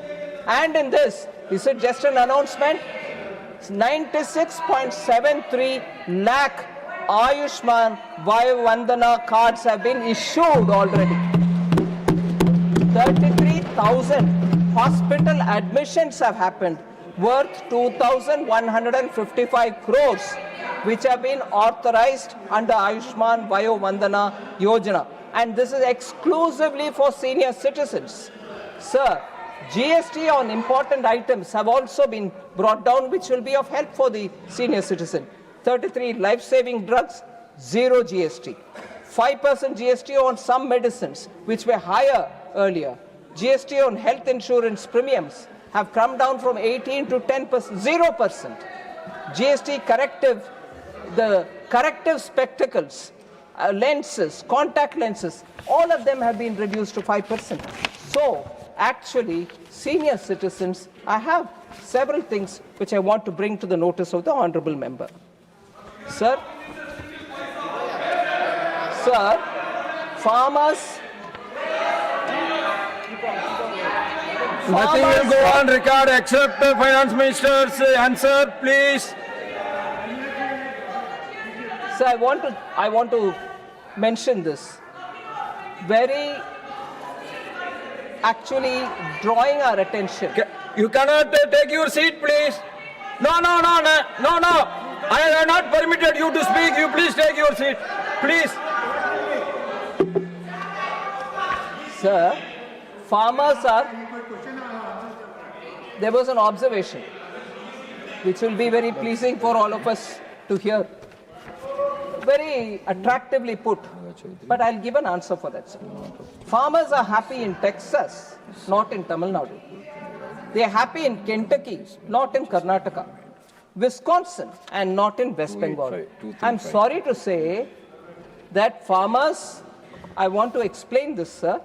And in this, is it just an announcement? 96.73 lakh Ayushman Vandana cards have been issued already. 33,000 hospital admissions have happened, worth 2,155 crores, which have been authorized under Ayushman Vandana Yojana. And this is exclusively for senior citizens. Sir, GST on important items have also been brought down, which will be of help for the senior citizen. 33 life-saving drugs, 0 GST. 5% GST on some medicines, which were higher earlier. GST on health insurance premiums have come down from 18 to 10%, 0%. GST corrective, the corrective spectacles, lenses, contact lenses, all of them have been reduced to 5%. So, actually, senior citizens, I have several things which I want to bring to the notice of the honorable member. Sir, farmers Nothing will go on record except the finance minister's answer, please. So I want to mention this. Very actually drawing our attention. You cannot take your seat, please. No. I have not permitted you to speak. You please take your seat. Please. Sir, farmers are... There was an observation which will be very pleasing for all of us to hear. Very attractively put, but I'll give an answer for that, sir. Farmers are happy in Texas, not in Tamil Nadu. They are happy in Kentucky, not in Karnataka. Wisconsin, and not in West Bengal. I'm sorry to say that farmers, I want to explain this, sir.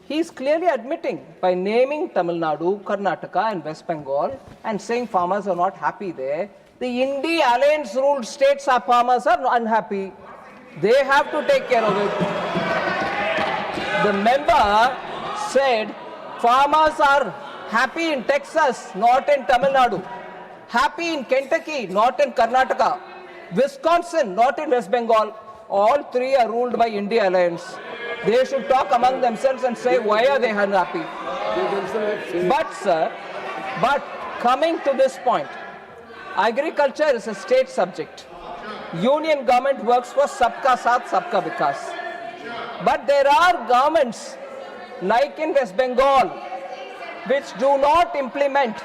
He's clearly admitting by naming Tamil Nadu, Karnataka and West Bengal and saying farmers are not happy there. The India alliance ruled states are farmers are unhappy. They have to take care of it. The member said farmers are happy in Texas, not in Tamil Nadu. Happy in Kentucky, not in Karnataka. Wisconsin, not in West Bengal. All three are ruled by India alliance. They should talk among themselves and say why are they unhappy. But sir, coming to this point, agriculture is a state subject. Union government works for Sabka Saath, Sabka Vikas. But there are governments, like in West Bengal, which do not implement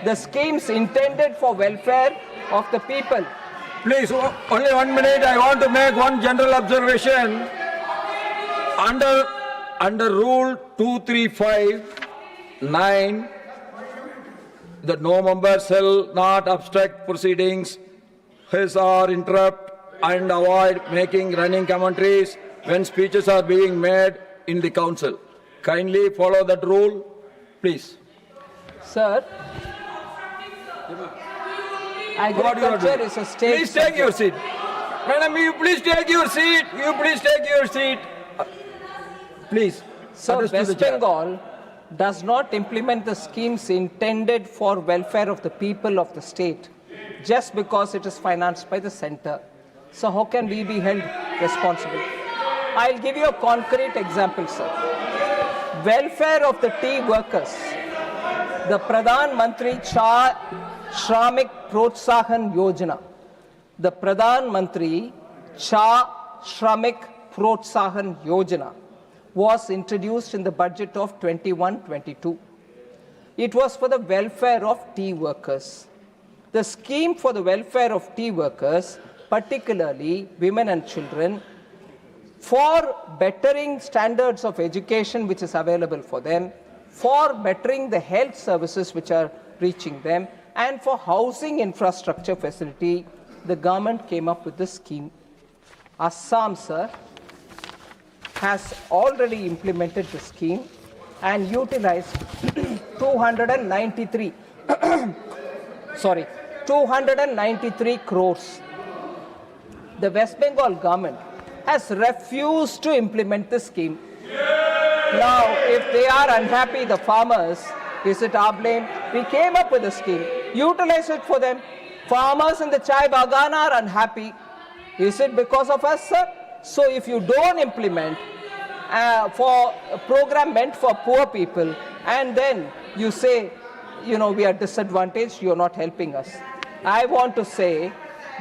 the schemes intended for welfare of the people. Please, only 1 minute. I want to make one general observation. Under Rule 235(9), that no member shall not obstruct proceedings, hiss or interrupt, and avoid making running commentaries when speeches are being made in the council. Kindly follow that rule, please. Sir, agriculture is a state Please take your seat. Madam, you please take your seat. You please take your seat. Please. So address to the West chair. Bengal does not implement the schemes intended for welfare of the people of the state just because it is financed by the center. So how can we be held responsible? I'll give you a concrete example, sir. Welfare of the tea workers. The Pradhan Mantri Shramik Protsahan Yojana. The Pradhan Mantri Shramik Protsahan Yojana was introduced in the budget of 21-22. It was for the welfare of tea workers. The scheme for the welfare of tea workers, particularly women and children, for bettering standards of education which is available for them, for bettering the health services which are reaching them, and for housing infrastructure facility, the government came up with this scheme. Assam, sir, has already implemented the scheme and utilized 293 crores. The West Bengal government has refused to implement the scheme. Now, if they are unhappy, the farmers, is it our blame? We came up with a scheme. Utilize it for them. Farmers in the chai bagan are unhappy. Is it because of us, sir? So if you don't implement for a program meant for poor people, and then you say, we are disadvantaged, you're not helping us. I want to say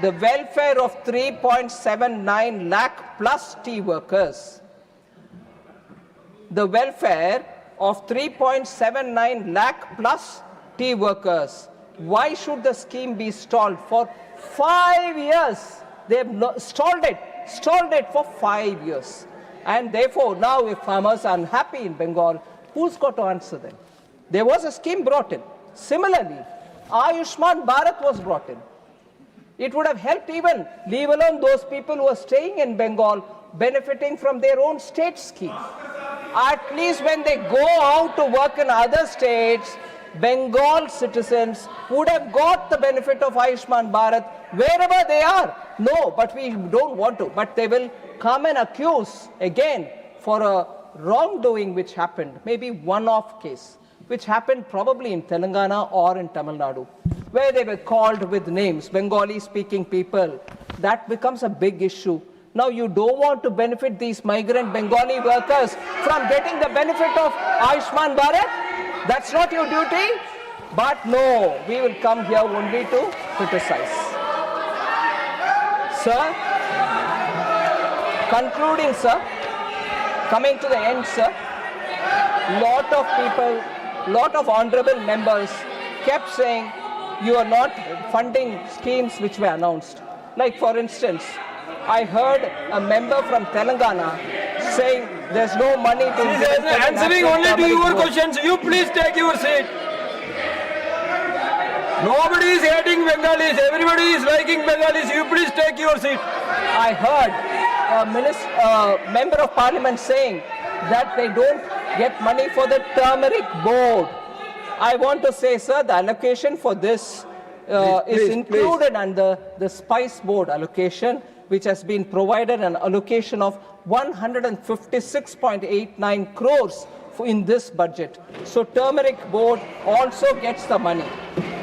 the welfare of 3.79 lakh plus tea workers, the welfare of 3.79 lakh plus tea workers, why should the scheme be stalled for 5 years? They have stalled it for 5 years. And therefore, now if farmers are unhappy in Bengal, who's got to answer them? There was a scheme brought in. Similarly, Ayushman Bharat was brought in. It would have helped even, leave alone those people who are staying in Bengal, benefiting from their own state scheme. At least when they go out to work in other states, Bengal citizens would have got the benefit of Ayushman Bharat wherever they are. No, but we don't want to. But they will come and accuse again for a wrongdoing which happened, maybe one-off case, which happened probably in Telangana or in Tamil Nadu, where they were called with names, Bengali-speaking people, that becomes a big issue. Now you don't want to benefit these migrant Bengali workers from getting the benefit of Ayushman Bharat? That's not your duty? But no, we will come here only to criticize. Sir, concluding, sir, coming to the end, sir, lot of people, lot of honorable members kept saying you are not funding schemes which were announced. Like for instance, I heard a member from Telangana saying there's no money to... He is answering only to your questions. You please take your seat. Nobody is hating Bengalis. Everybody is liking Bengalis. You please take your seat. I heard a member of parliament saying that they don't get money for the turmeric board. I want to say, sir, the allocation for this is included under the spice board allocation, which has been provided an allocation of 156.89 crores in this budget. So turmeric board also gets the money.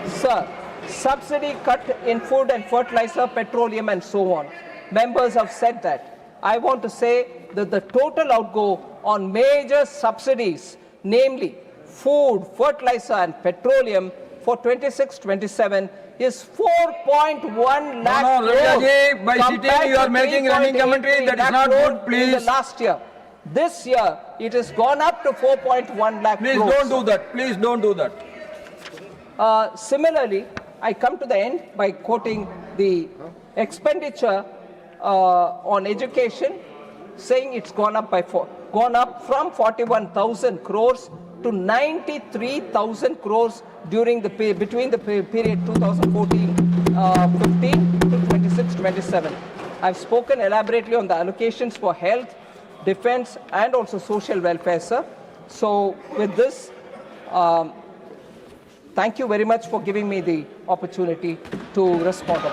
Sir, subsidy cut in food and fertilizer, petroleum and so on. Members have said that. I want to say that the total outgo on major subsidies, namely food, fertilizer and petroleum for 26-27 is 4.1 lakh No, crores. Rajaji, by sitting you are making running commentary. That is not good, please. In the last year. This year, it has gone up to 4.1 lakh Please crores. don't do that. Please don't do that. Similarly, I come to the end by quoting the expenditure on education, saying it's gone up from 41,000 crores to 93,000 crores during the between the period 2014-15 to 26-27. I've spoken elaborately on the allocations for health, defense, and also social welfare, sir. So with this, thank you very much for giving me the opportunity to respond.